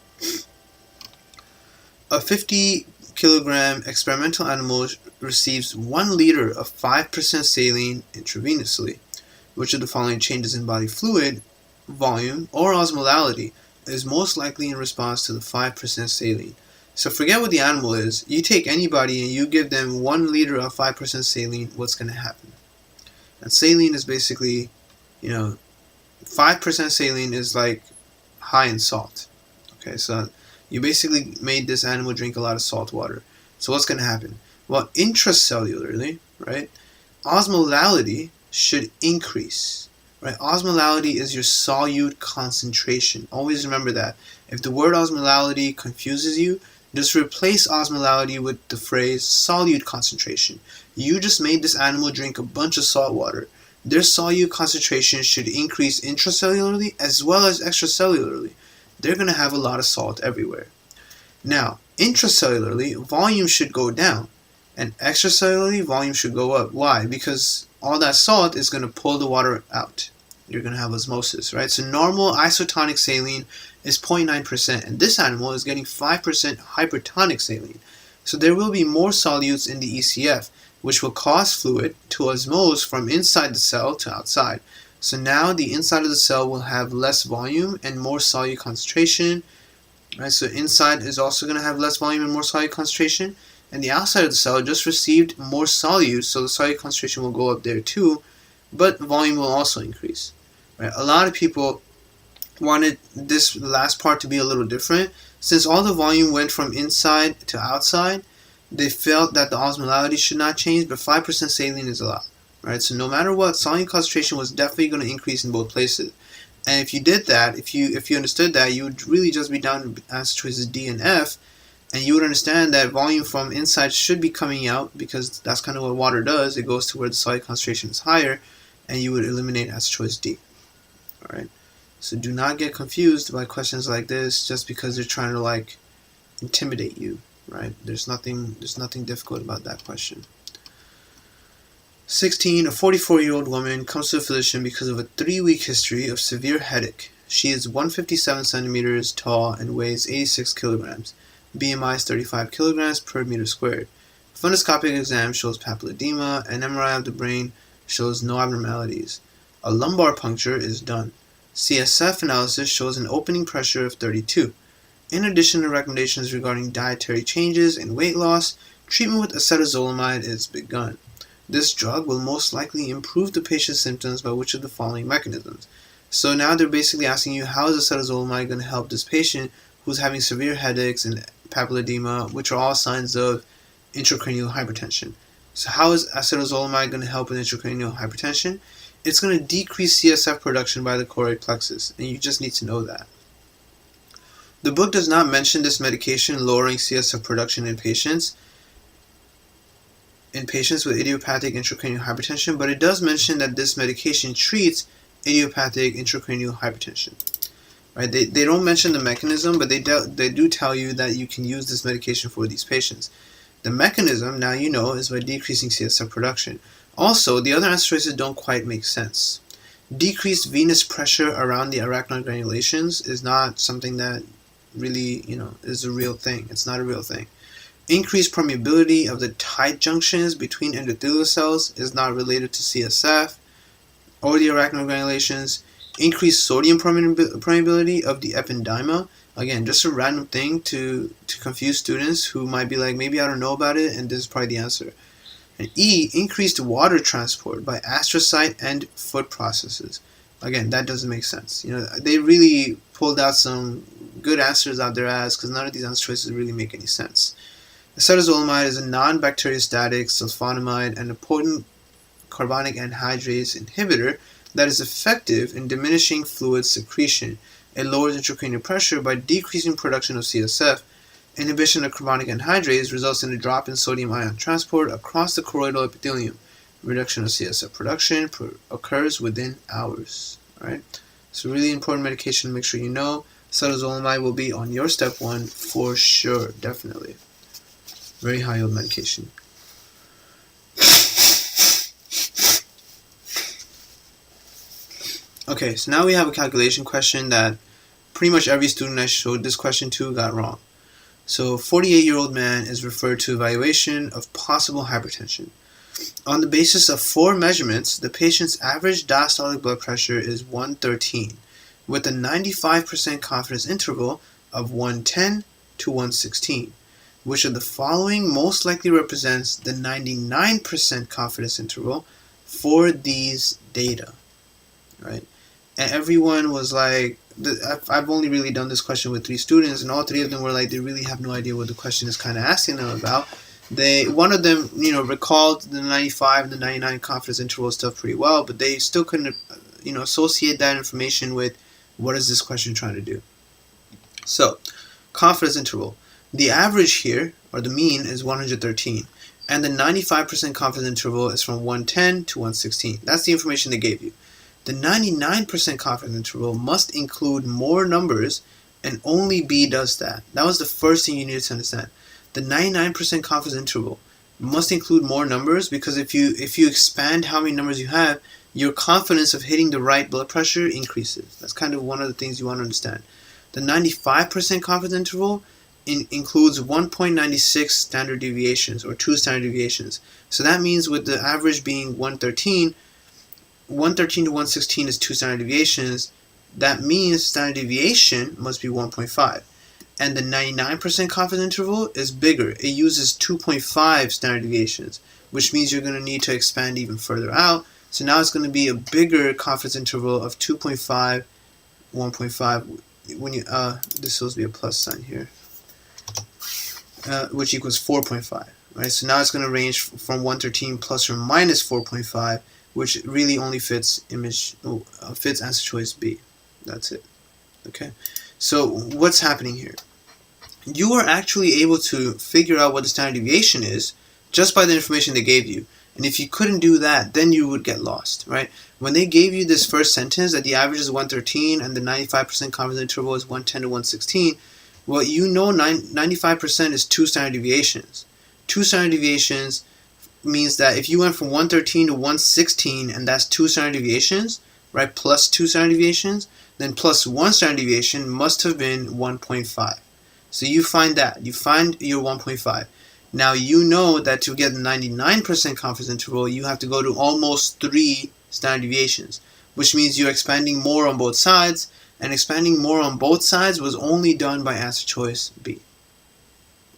A 50-kilogram experimental animal receives 1 liter of 5% saline intravenously. Which of the following changes in body fluid, volume, or osmolality is most likely in response to the 5% saline? So forget what the animal is. You take anybody and you give them 1 liter of 5% saline, what's going to happen? And saline is basically, 5% saline is like high in salt. Okay, so you basically made this animal drink a lot of salt water. So what's going to happen? Well, intracellularly, right, osmolality should increase. Right? Osmolality is your solute concentration. Always remember that. If the word osmolality confuses you, just replace osmolality with the phrase solute concentration. You just made this animal drink a bunch of salt water. Their solute concentration should increase intracellularly as well as extracellularly. They're going to have a lot of salt everywhere. Now, intracellularly, volume should go down, and extracellularly, volume should go up. Why? Because all that salt is going to pull the water out. You're going to have osmosis, right? So normal isotonic saline is 0.9%, and this animal is getting 5% hypertonic saline. So there will be more solutes in the ECF, which will cause fluid to osmose from inside the cell to outside. So now the inside of the cell will have less volume and more solute concentration. Right? So inside is also going to have less volume and more solute concentration. And the outside of the cell just received more solute, so the solute concentration will go up there too, but volume will also increase. Right? A lot of people wanted this last part to be a little different. Since all the volume went from inside to outside, they felt that the osmolality should not change, but 5% saline is a lot. Right? So no matter what, solute concentration was definitely going to increase in both places. And if you did that, if you understood that, you would really just be down to answer choices D and F, and you would understand that volume from inside should be coming out because that's kind of what water does. It goes to where the solute concentration is higher, and you would eliminate answer choice D. All right. So do not get confused by questions like this just because they're trying to intimidate you. Right? There's nothing difficult about that question. 16. A 44-year-old woman comes to a physician because of a 3-week history of severe headache. She is 157 centimeters tall and weighs 86 kilograms. BMI is 35 kilograms per meter squared. Fundoscopic exam shows papilledema. An MRI of the brain shows no abnormalities. A lumbar puncture is done. CSF analysis shows an opening pressure of 32. In addition to recommendations regarding dietary changes and weight loss, treatment with acetazolamide is begun. This drug will most likely improve the patient's symptoms by which of the following mechanisms? So now they're basically asking you, how is acetazolamide going to help this patient who's having severe headaches and papilledema, which are all signs of intracranial hypertension. So how is acetazolamide going to help with intracranial hypertension? It's going to decrease CSF production by the choroid plexus, and you just need to know that. The book does not mention this medication lowering CSF production in patients with idiopathic intracranial hypertension, but it does mention that this medication treats idiopathic intracranial hypertension. Right? They don't mention the mechanism, but they do tell you that you can use this medication for these patients. The mechanism, now you know, is by decreasing CSF production. Also, the other answer choices don't quite make sense. Decreased venous pressure around the arachnoid granulations is not something that really, is a real thing. It's not a real thing. Increased permeability of the tight junctions between endothelial cells is not related to CSF or the arachnoid granulations. Increased sodium permeability of the ependyma. Again, just a random thing to confuse students who might be like, maybe I don't know about it, and this is probably the answer. And E, increased water transport by astrocyte and foot processes. Again, that doesn't make sense. They really pulled out some good answers out their ass because none of these answer choices really make any sense. Acetazolamide is a non-bacteriostatic sulfonamide and a potent carbonic anhydrase inhibitor that is effective in diminishing fluid secretion. It lowers intracranial pressure by decreasing production of CSF. Inhibition of carbonic anhydrase results in a drop in sodium ion transport across the choroidal epithelium. Reduction of CSF production occurs within hours. Alright, so really important medication to make sure you know. Acetazolamide will be on your step 1 for sure, definitely. Very high yield medication. Okay, so now we have a calculation question that pretty much every student I showed this question to got wrong. So, 48-year-old man is referred to evaluation of possible hypertension. On the basis of 4 measurements, the patient's average diastolic blood pressure is 113, with a 95% confidence interval of 110 to 116. Which of the following most likely represents the 99% confidence interval for these data? Right? And everyone was like, I've only really done this question with 3 students, and all 3 of them were like, they really have no idea what the question is kind of asking them about. One of them, recalled the 95 and the 99 confidence interval stuff pretty well, but they still couldn't, associate that information with what is this question trying to do. So, confidence interval. The average here, or the mean, is 113, and the 95% confidence interval is from 110 to 116. That's the information they gave you. The 99% confidence interval must include more numbers, and only B does that. That was the first thing you needed to understand. The 99% confidence interval must include more numbers, because if you expand how many numbers you have, your confidence of hitting the right blood pressure increases. That's kind of one of the things you want to understand. The 95% confidence interval includes 1.96 standard deviations, or 2 standard deviations. So that means with the average being 113 to 116 is 2 standard deviations. That means standard deviation must be 1.5. And the 99% confidence interval is bigger. It uses 2.5 standard deviations, which means you're going to need to expand even further out. So now it's going to be a bigger confidence interval of 2.5, 1.5. When you this is supposed to be a plus sign here, which equals 4.5. Right. So now it's going to range from 113 plus or minus 4.5, which really only fits answer choice B. That's it. Okay. So what's happening here? You are actually able to figure out what the standard deviation is just by the information they gave you. And if you couldn't do that, then you would get lost, right? When they gave you this first sentence that the average is 113 and the 95% confidence interval is 110 to 116, well, 95% is 2 standard deviations. 2 standard deviations means that if you went from 113 to 116, and that's 2 standard deviations, right, plus 2 standard deviations, then plus 1 standard deviation must have been 1.5. So you find that. You find your 1.5. Now you know that to get the 99% confidence interval, you have to go to almost 3 standard deviations, which means you're expanding more on both sides, and expanding more on both sides was only done by answer choice B.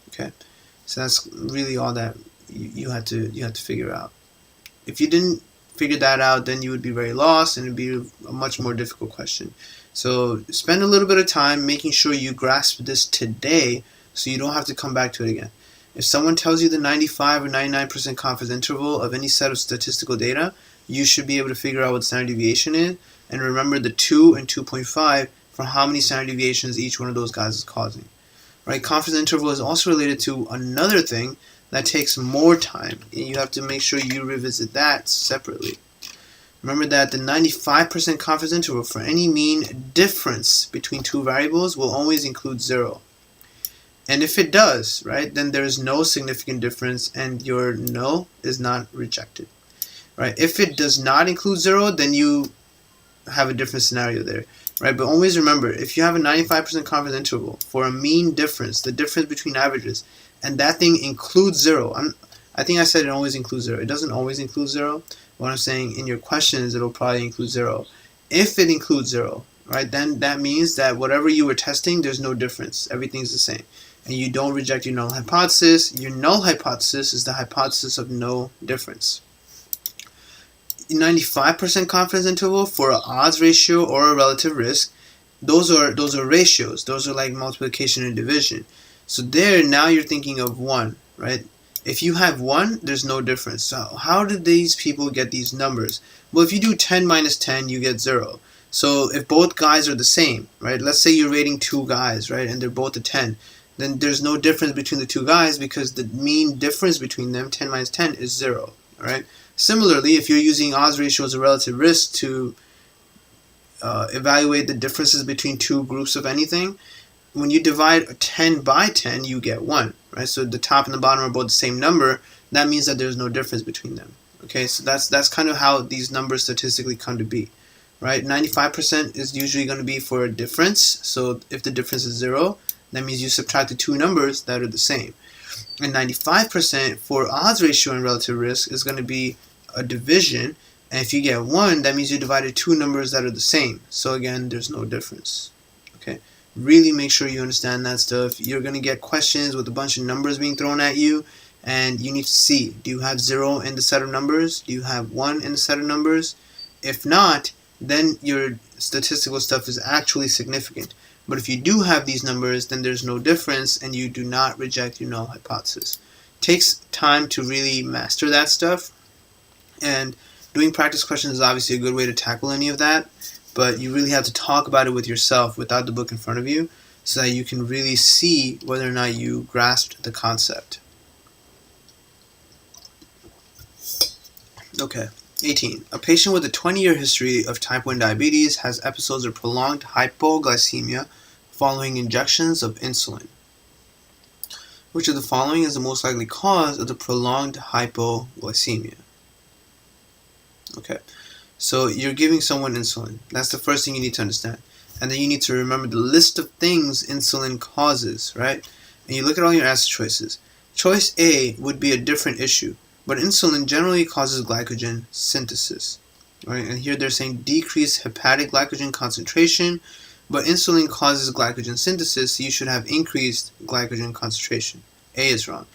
Okay, so that's really all that you had to figure out. If you didn't figure that out, then you would be very lost, and it'd be a much more difficult question. So spend a little bit of time making sure you grasp this today, so you don't have to come back to it again. If someone tells you the 95 or 99% confidence interval of any set of statistical data, you should be able to figure out what standard deviation is, and remember the 2 and 2.5 for how many standard deviations each one of those guys is causing. Right? Confidence interval is also related to another thing that takes more time, and you have to make sure you revisit that separately. Remember that the 95% confidence interval for any mean difference between 2 variables will always include 0. And if it does, right, then there is no significant difference, and your no is not rejected. Right? If it does not include 0, then you have a different scenario there. Right? But always remember, if you have a 95% confidence interval for a mean difference, the difference between averages, and that thing includes 0. I think I said it always includes 0. It doesn't always include 0. What I'm saying, in your questions, it'll probably include 0. If it includes 0, right, then that means that whatever you were testing, there's no difference. Everything's the same. And you don't reject your null hypothesis. Your null hypothesis is the hypothesis of no difference. 95% confidence interval for an odds ratio or a relative risk, those are ratios. Those are like multiplication and division. So there, now you're thinking of 1, right? If you have 1, there's no difference. So how did these people get these numbers? Well, if you do 10 minus 10, you get 0. So if both guys are the same, right? Let's say you're rating two guys, right? And they're both a 10. Then there's no difference between the two guys because the mean difference between them, 10 minus 10, is 0, right? Similarly, if you're using odds ratio as a relative risk to evaluate the differences between two groups of anything, when you divide a 10 by 10, you get 1, right? So the top and the bottom are both the same number. That means that there's no difference between them. Okay, so that's kind of how these numbers statistically come to be, right? 95% is usually going to be for a difference. So if the difference is 0, that means you subtract the two numbers that are the same. And 95% for odds ratio and relative risk is going to be a division. And if you get 1, that means you divided two numbers that are the same. So again, there's no difference. Okay, really make sure you understand that stuff. You're going to get questions with a bunch of numbers being thrown at you, and you need to see, do you have 0 in the set of numbers? Do you have 1 in the set of numbers? If not, then your statistical stuff is actually significant. But if you do have these numbers, then there's no difference and you do not reject your null hypothesis. It takes time to really master that stuff, and doing practice questions is obviously a good way to tackle any of that, but you really have to talk about it with yourself without the book in front of you so that you can really see whether or not you grasped the concept. Okay, 18. A patient with a 20-year history of type 1 diabetes has episodes of prolonged hypoglycemia following injections of insulin. Which of the following is the most likely cause of the prolonged hypoglycemia? Okay, so you're giving someone insulin. That's the first thing you need to understand. And then you need to remember the list of things insulin causes, right? And you look at all your answer choices. Choice A would be a different issue, but insulin generally causes glycogen synthesis, right? And here they're saying decreased hepatic glycogen concentration, but insulin causes glycogen synthesis, so you should have increased glycogen concentration. A is wrong.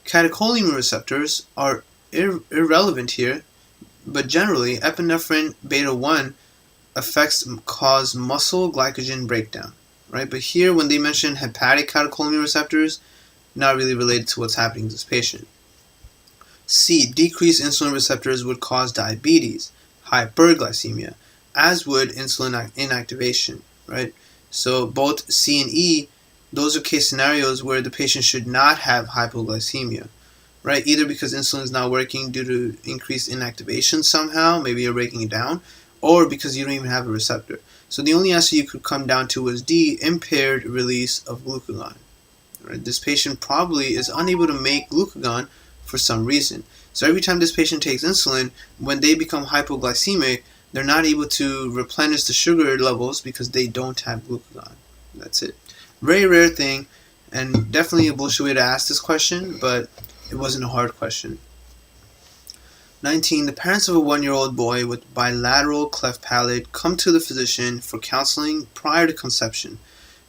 Catecholamine receptors are irrelevant here, but generally epinephrine beta 1 effects cause muscle glycogen breakdown, right? But here when they mention hepatic catecholamine receptors, not really related to what's happening to this patient. C, decreased insulin receptors would cause diabetes, hyperglycemia, as would insulin inactivation, right? So both C and E, those are case scenarios where the patient should not have hypoglycemia, right? Either because insulin is not working due to increased inactivation somehow, maybe you're breaking it down, or because you don't even have a receptor. So the only answer you could come down to was D, impaired release of glucagon. Right? This patient probably is unable to make glucagon for some reason. So every time this patient takes insulin, when they become hypoglycemic, they're not able to replenish the sugar levels because they don't have glucagon. That's it. Very rare thing, and definitely a bullshit way to ask this question, but it wasn't a hard question. 19. The parents of a 1-year-old boy with bilateral cleft palate come to the physician for counseling prior to conception.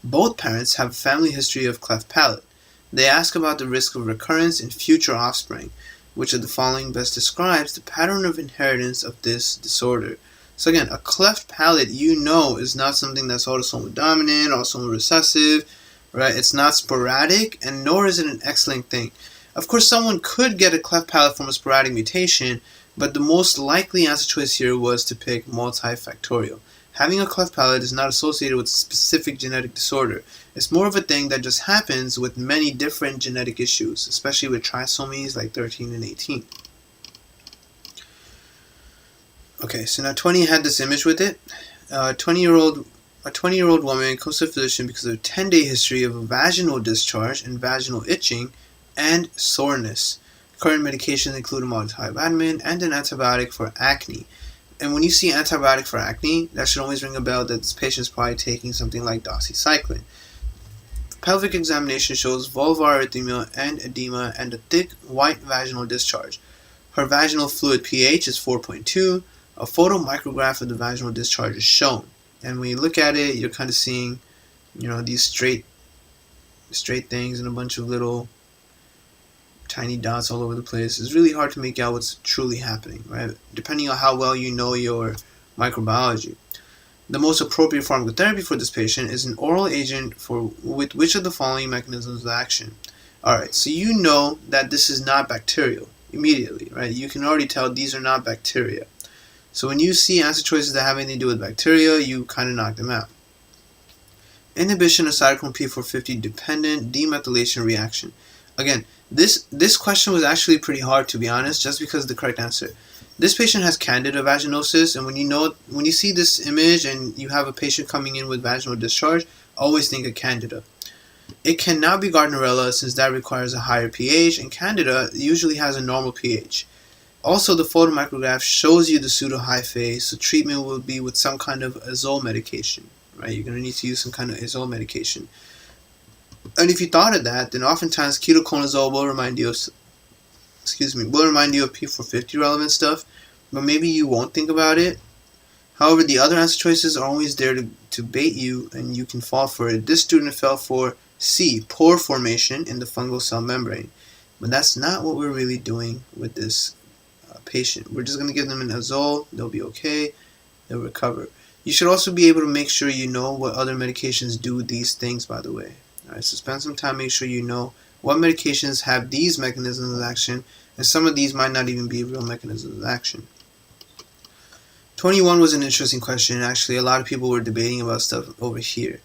Both parents have a family history of cleft palate. They ask about the risk of recurrence in future offspring. Which of the following best describes the pattern of inheritance of this disorder? So again, a cleft palate, is not something that's autosomal dominant, autosomal recessive, right? It's not sporadic, and nor is it an X-linked thing. Of course, someone could get a cleft palate from a sporadic mutation, but the most likely answer choice here was to pick multifactorial. Having a cleft palate is not associated with a specific genetic disorder. It's more of a thing that just happens with many different genetic issues, especially with trisomies like 13 and 18. Okay, so now 20 had this image with it. A 20-year-old woman comes to a physician because of a 10-day history of a vaginal discharge and vaginal itching and soreness. Current medications include a multivitamin and an antibiotic for acne. And when you see antibiotic for acne, that should always ring a bell that this patient is probably taking something like doxycycline. Pelvic examination shows vulvar erythema and edema and a thick white vaginal discharge. Her vaginal fluid pH is 4.2. A photomicrograph of the vaginal discharge is shown. And when you look at it, you're kind of seeing, these straight things and a bunch of little tiny dots all over the place. It's really hard to make out what's truly happening, right? Depending on how well you know your microbiology. The most appropriate pharmacotherapy for this patient is an oral agent with which of the following mechanisms of action? Alright, so you know that this is not bacterial immediately, right? You can already tell these are not bacteria. So when you see answer choices that have anything to do with bacteria, you kind of knock them out. Inhibition of cytochrome P450 dependent demethylation reaction. Again, this question was actually pretty hard, to be honest, just because of the correct answer. This patient has candida vaginosis, and when you see this image and you have a patient coming in with vaginal discharge, always think of candida. It cannot be Gardnerella since that requires a higher pH, and candida usually has a normal pH. Also, the photomicrograph shows you the pseudohyphae, so treatment will be with some kind of azole medication, right? You're going to need to use some kind of azole medication. And if you thought of that, then oftentimes ketoconazole will remind you of P450 relevant stuff, but maybe you won't think about it. However, the other answer choices are always there to bait you, and you can fall for it. This student fell for C, pore formation in the fungal cell membrane. But that's not what we're really doing with this patient. We're just going to give them an azole. They'll be okay. They'll recover. You should also be able to make sure you know what other medications do these things, by the way. Alright, so spend some time, make sure you know what medications have these mechanisms of action, and some of these might not even be real mechanisms of action. 21 was an interesting question. Actually, a lot of people were debating about stuff over here.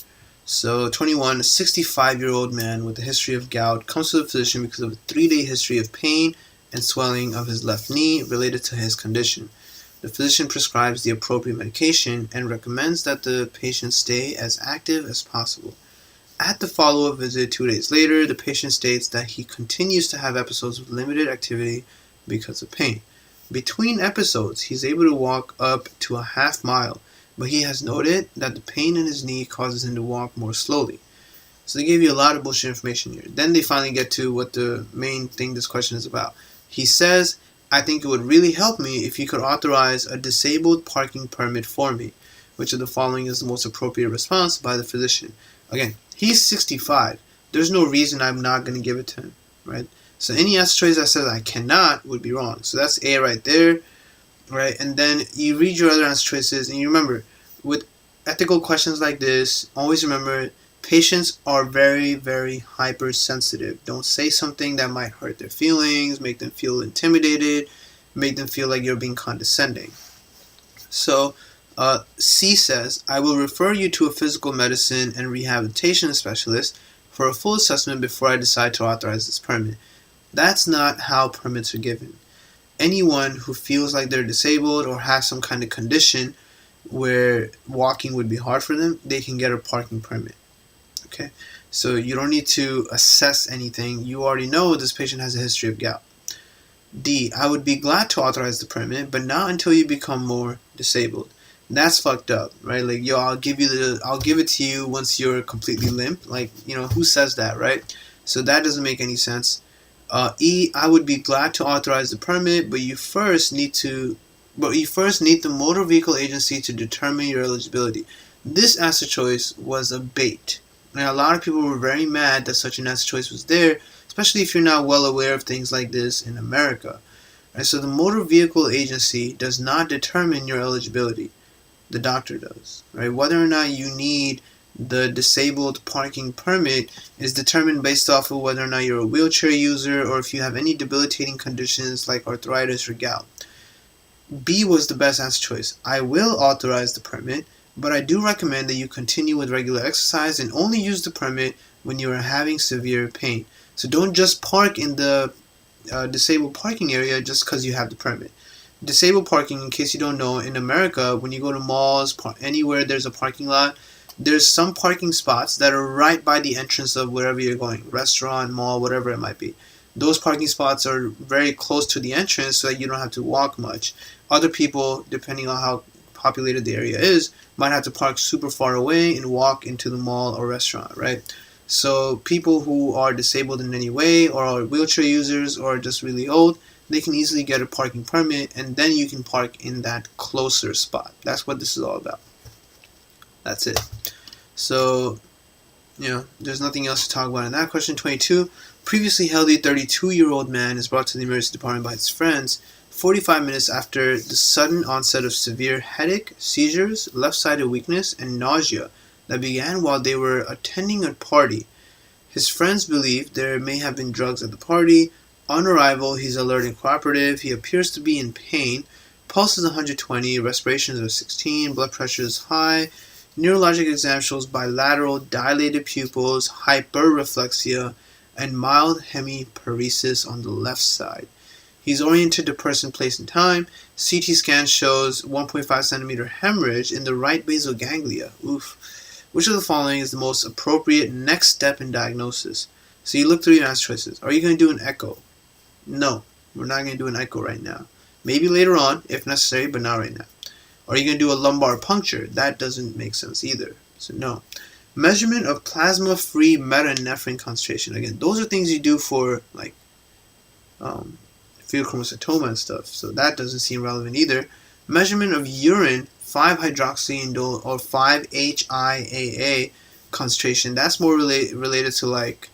So 21, a 65-year-old man with a history of gout comes to the physician because of a 3-day history of pain and swelling of his left knee related to his condition. The physician prescribes the appropriate medication and recommends that the patient stay as active as possible. At the follow-up visit 2 days later, the patient states that he continues to have episodes of limited activity because of pain. Between episodes, he's able to walk up to a half mile, but he has noted that the pain in his knee causes him to walk more slowly. So they gave you a lot of bullshit information here. Then they finally get to what the main thing this question is about. He says, I think it would really help me if you could authorize a disabled parking permit for me. Which of the following is the most appropriate response by the physician? Again, he's 65. There's no reason I'm not going to give it to him, right? So any answer choice that says I cannot would be wrong. So that's A right there, right? And then you read your other answer choices, and you remember, with ethical questions like this, always remember, patients are very, very hypersensitive. Don't say something that might hurt their feelings, make them feel intimidated, make them feel like you're being condescending. So C says, I will refer you to a physical medicine and rehabilitation specialist for a full assessment before I decide to authorize this permit. That's not how permits are given. Anyone who feels like they're disabled or has some kind of condition where walking would be hard for them, they can get a parking permit. Okay, so you don't need to assess anything. You already know this patient has a history of gout. D, I would be glad to authorize the permit, but not until you become more disabled. That's fucked up, right? Like, yo, I'll give it to you once you're completely limp. Like, who says that, right? So that doesn't make any sense. E, I would be glad to authorize the permit, but you first need the motor vehicle agency to determine your eligibility. This answer choice was a bait. Now, a lot of people were very mad that such an answer choice was there, especially if you're not well aware of things like this in America. Right, so the motor vehicle agency does not determine your eligibility. The doctor does. Right? Whether or not you need the disabled parking permit is determined based off of whether or not you're a wheelchair user or if you have any debilitating conditions like arthritis or gout. B was the best answer choice. I will authorize the permit, but I do recommend that you continue with regular exercise and only use the permit when you are having severe pain. So don't just park in the disabled parking area just because you have the permit. Disabled parking, in case you don't know, in America, when you go to malls, anywhere there's a parking lot, there's some parking spots that are right by the entrance of wherever you're going, restaurant, mall, whatever it might be. Those parking spots are very close to the entrance so that you don't have to walk much. Other people, depending on how populated the area is, might have to park super far away and walk into the mall or restaurant, right? So people who are disabled in any way or are wheelchair users or just really old, they can easily get a parking permit, and then you can park in that closer spot. That's what this is all about. That's it. So, there's nothing else to talk about in that question. 22. Previously healthy 32-year-old man is brought to the emergency department by his friends 45 minutes after the sudden onset of severe headache, seizures, left-sided weakness, and nausea that began while they were attending a party. His friends believe there may have been drugs at the party. On arrival, he's alert and cooperative. He appears to be in pain. Pulse is 120, respirations are 16, blood pressure is high. Neurologic exam shows bilateral dilated pupils, hyperreflexia, and mild hemiparesis on the left side. He's oriented to person, place, and time. CT scan shows 1.5 centimeter hemorrhage in the right basal ganglia. Oof. Which of the following is the most appropriate next step in diagnosis? So you look through your answer choices. Are you going to do an echo? No, we're not going to do an echo right now. Maybe later on, if necessary, but not right now. Are you going to do a lumbar puncture? That doesn't make sense either. So no. Measurement of plasma-free metanephrine concentration. Again, those are things you do for like pheochromocytoma and stuff. So that doesn't seem relevant either. Measurement of urine 5-hydroxyindole or 5-HIAA concentration. That's more related to like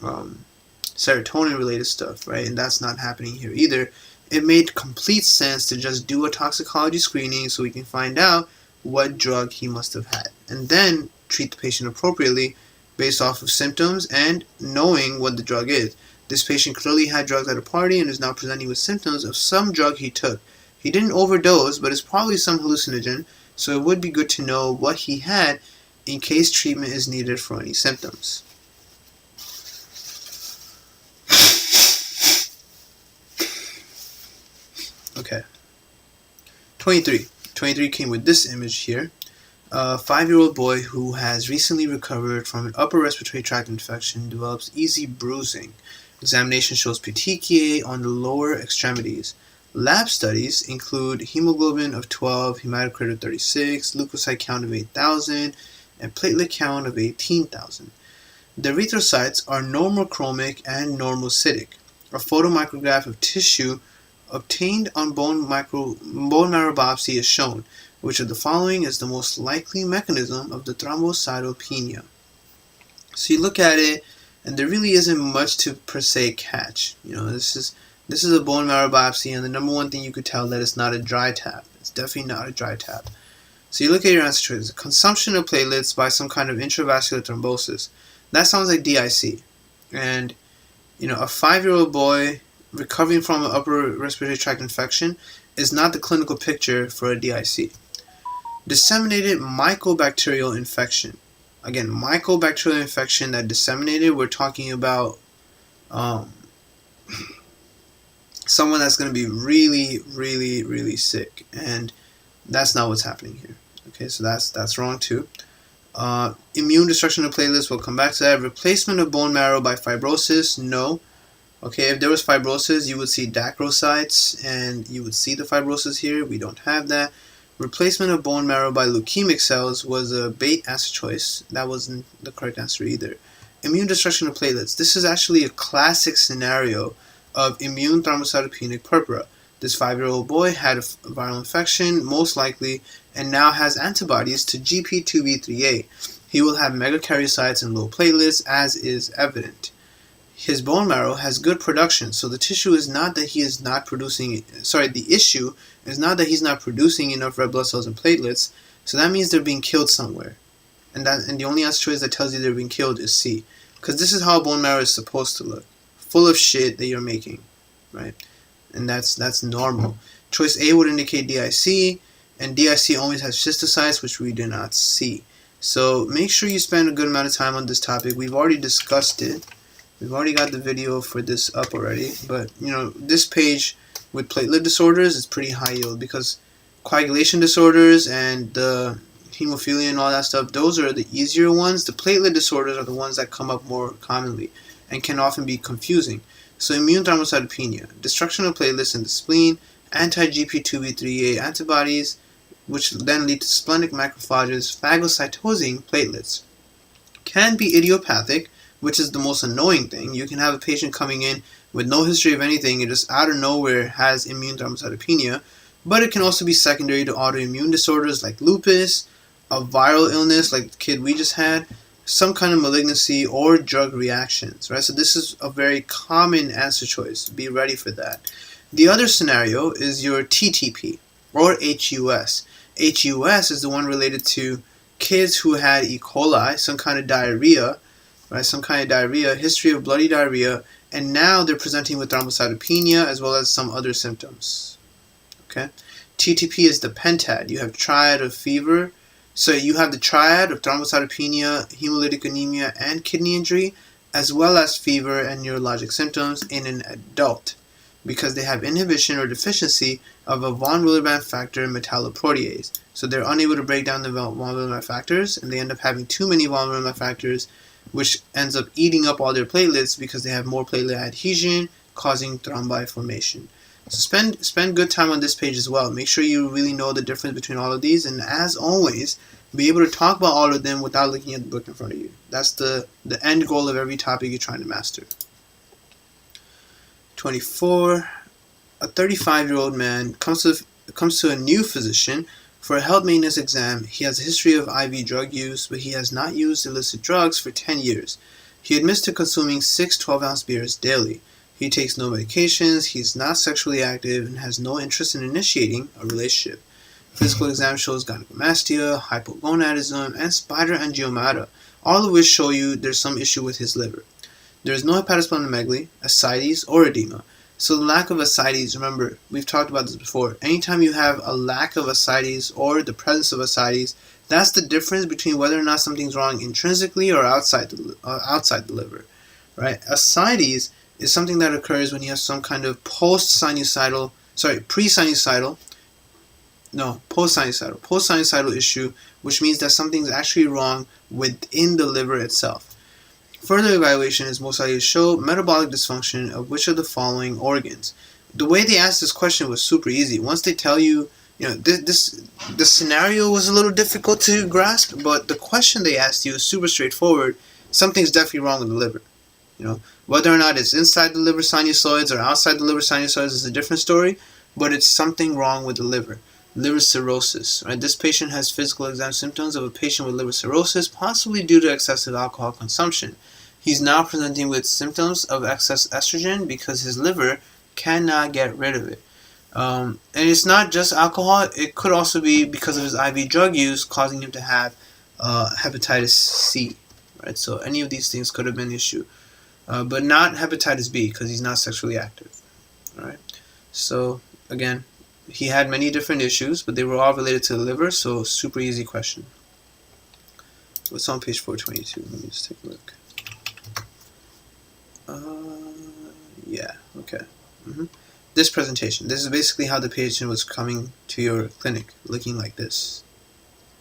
serotonin related stuff, right? And that's not happening here either. It made complete sense to just do a toxicology screening so we can find out what drug he must have had and then treat the patient appropriately based off of symptoms and knowing what the drug is. This patient clearly had drugs at a party and is now presenting with symptoms of some drug he took. He didn't overdose, but it's probably some hallucinogen, so it would be good to know what he had in case treatment is needed for any symptoms. Okay. 23. 23 came with this image here. A 5-year-old boy who has recently recovered from an upper respiratory tract infection develops easy bruising. Examination shows petechiae on the lower extremities. Lab studies include hemoglobin of 12, hematocrit of 36, leukocyte count of 8,000, and platelet count of 18,000. The erythrocytes are normochromic and normocytic. A photomicrograph of tissue obtained on bone marrow biopsy is shown. Which of the following is the most likely mechanism of the thrombocytopenia? So you look at it, and there really isn't much to per se catch. You know, this is a bone marrow biopsy, and the number one thing you could tell that it's not a dry tap. It's definitely not a dry tap. So you look at your answer choices. Consumption of platelets by some kind of intravascular thrombosis. That sounds like DIC. And, you know, a 5-year-old boy recovering from an upper respiratory tract infection is not the clinical picture for a DIC. Disseminated mycobacterial infection. Again, mycobacterial infection that disseminated, we're talking about someone that's going to be really, really, really sick. And that's not what's happening here. Okay, so that's wrong too. Immune destruction of platelets, we'll come back to that. Replacement of bone marrow by fibrosis, no. Okay, if there was fibrosis, you would see dacrocytes, and you would see the fibrosis here. We don't have that. Replacement of bone marrow by leukemic cells was a bait answer choice. That wasn't the correct answer either. Immune destruction of platelets. This is actually a classic scenario of immune thrombocytopenic purpura. This 5-year-old boy had a viral infection, most likely, and now has antibodies to GP2B3A. He will have megakaryocytes and low platelets, as is evident. His bone marrow has good production, so the issue is not that he's not producing enough red blood cells and platelets, so that means they're being killed somewhere. And the only answer choice that tells you they're being killed is C. Because this is how bone marrow is supposed to look. Full of shit that you're making, right? And that's normal. Choice A would indicate DIC, and DIC always has schistocytes, which we do not see. So make sure you spend a good amount of time on this topic. We've already discussed it. We've already got the video for this up already, but you know, this page with platelet disorders is pretty high yield because coagulation disorders and the hemophilia and all that stuff, those are the easier ones. The platelet disorders are the ones that come up more commonly and can often be confusing. So immune thrombocytopenia, destruction of platelets in the spleen, anti-GP2B3A antibodies, which then lead to splenic macrophages phagocytosing platelets, can be idiopathic, which is the most annoying thing. You can have a patient coming in with no history of anything and just out of nowhere has immune thrombocytopenia, but it can also be secondary to autoimmune disorders like lupus, a viral illness like the kid we just had, some kind of malignancy, or drug reactions, right? So this is a very common answer choice. Be ready for that. The other scenario is your TTP or HUS. HUS is the one related to kids who had E. coli, some kind of diarrhea, right? Some kind of diarrhea, history of bloody diarrhea, and now they're presenting with thrombocytopenia as well as some other symptoms. Okay, TTP is the pentad. You have triad of fever. So you have the triad of thrombocytopenia, hemolytic anemia, and kidney injury, as well as fever and neurologic symptoms in an adult, because they have inhibition or deficiency of a von Willebrand factor metalloprotease. So they're unable to break down the von Willebrand factors, and they end up having too many von Willebrand factors, which ends up eating up all their platelets because they have more platelet adhesion, causing thrombi formation. So spend good time on this page as well. Make sure you really know the difference between all of these, and as always, be able to talk about all of them without looking at the book in front of you. That's the end goal of every topic you're trying to master. 24. A 35-year-old man comes to a new physician for a health maintenance exam. He has a history of IV drug use, but he has not used illicit drugs for 10 years. He admits to consuming 6 12-ounce beers daily. He takes no medications, he's not sexually active, and has no interest in initiating a relationship. Physical exam shows gynecomastia, hypogonadism, and spider angiomata, all of which show you there's some issue with his liver. There is no hepatosplenomegaly, ascites, or edema. So the lack of ascites, remember, we've talked about this before. Anytime you have a lack of ascites or the presence of ascites, that's the difference between whether or not something's wrong intrinsically or outside the liver, right? Ascites is something that occurs when you have some kind of post-sinusoidal issue, which means that something's actually wrong within the liver itself. Further evaluation is most likely to show metabolic dysfunction of which of the following organs. The way they asked this question was super easy. Once they tell you, the scenario was a little difficult to grasp, but the question they asked you is super straightforward. Something's definitely wrong with the liver. Whether or not it's inside the liver sinusoids or outside the liver sinusoids is a different story, but it's something wrong with the liver. Liver cirrhosis, right? This patient has physical exam symptoms of a patient with liver cirrhosis, possibly due to excessive alcohol consumption. He's now presenting with symptoms of excess estrogen because his liver cannot get rid of it. And it's not just alcohol, it could also be because of his IV drug use causing him to have hepatitis C, right? So any of these things could have been an issue. But not hepatitis B because he's not sexually active. All right. So again, he had many different issues, but they were all related to the liver. So super easy question. What's on page 422? Let me just take a look. Yeah. Okay. This presentation. This is basically how the patient was coming to your clinic, looking like this.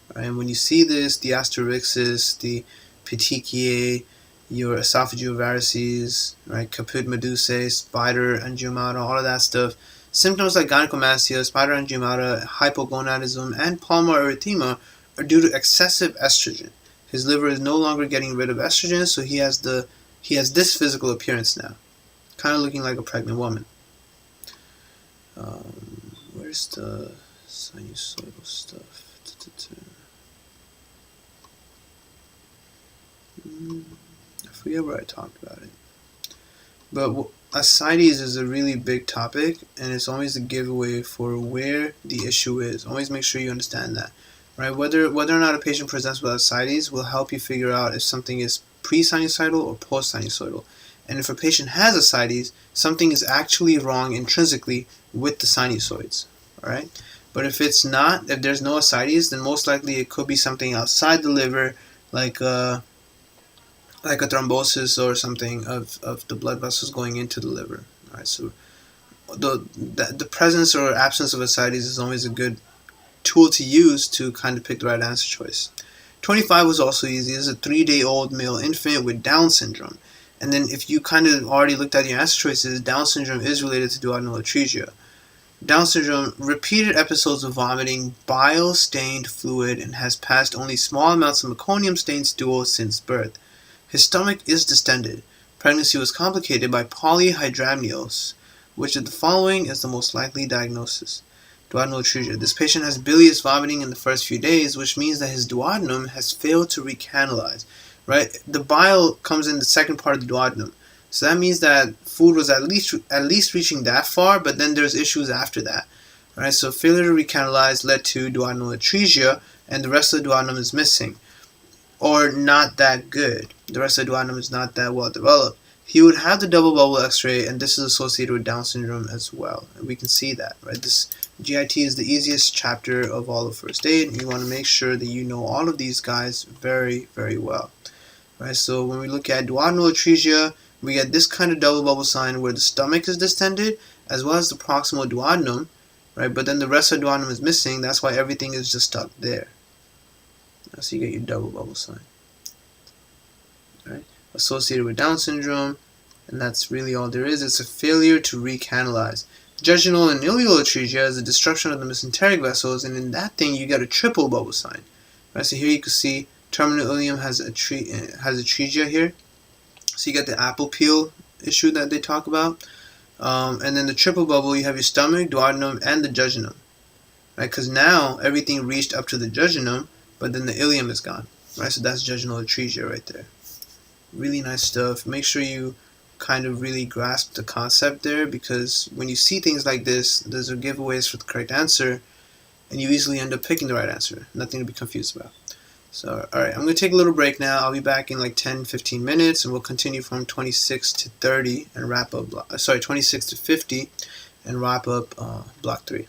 All right. And when you see this, the asterixis, the petechiae, your esophageal varices, right, caput medusae, spider angiomata, all of that stuff. Symptoms like gynecomastia, spider angiomata, hypogonadism, and palmar erythema are due to excessive estrogen. His liver is no longer getting rid of estrogen, so he has this physical appearance now, kind of looking like a pregnant woman. Where's the sinusoidal stuff? I forget where I talked about it. But ascites is a really big topic, and it's always a giveaway for where the issue is. Always make sure you understand that, right? Whether or not a patient presents with ascites will help you figure out if something is pre-sinusoidal or post-sinusoidal. And if a patient has ascites, something is actually wrong intrinsically with the sinusoids, all right? But if it's not, if there's no ascites, then most likely it could be something outside the liver, like a thrombosis or something of the blood vessels going into the liver. All right, so the presence or absence of ascites is always a good tool to use to kind of pick the right answer choice. 25 was also easy. This is a 3-day-old male infant with Down syndrome. And then if you kind of already looked at your answer choices, Down syndrome is related to duodenal atresia. Down syndrome, repeated episodes of vomiting, bile-stained fluid, and has passed only small amounts of meconium-stained stool since birth. His stomach is distended. Pregnancy was complicated by polyhydramnios. Which of the following is the most likely diagnosis? Duodenal atresia. This patient has bilious vomiting in the first few days, which means that his duodenum has failed to recanalize. Right? The bile comes in the second part of the duodenum. So that means that food was at least reaching that far, but then there's issues after that. Right? So failure to recanalize led to duodenal atresia, and the rest of the duodenum is missing. Or not that good. The rest of the duodenum is not that well developed. he would have the double bubble X-ray, and this is associated with Down syndrome as well. And we can see that, right? This GIT is the easiest chapter of all of first aid, and you want to make sure that you know all of these guys very, very well, right? So when we look at duodenal atresia, we get this kind of double bubble sign where the stomach is distended, as well as the proximal duodenum, right? But then the rest of the duodenum is missing. That's why everything is just stuck there. So you get your double bubble sign, right? Associated with Down syndrome, and that's really all there is. It's a failure to recanalize. Jejunal and ileal atresia is the destruction of the mesenteric vessels, and in that thing you get a triple bubble sign, right? So here you can see terminal ileum has atresia here. So you get the apple peel issue that they talk about, and then the triple bubble, you have your stomach, duodenum, and the jejunum, right? Because now everything reached up to the jejunum, but then the ileum is gone, right? So that's jejunal atresia right there. Really nice stuff. Make sure you kind of really grasp the concept there, because when you see things like this, those are giveaways for the correct answer, and you easily end up picking the right answer. Nothing to be confused about. So, alright, I'm going to take a little break now. I'll be back in like 10-15 minutes, and we'll continue from 26 to 30 and wrap up, 26 to 50 and wrap up block 3.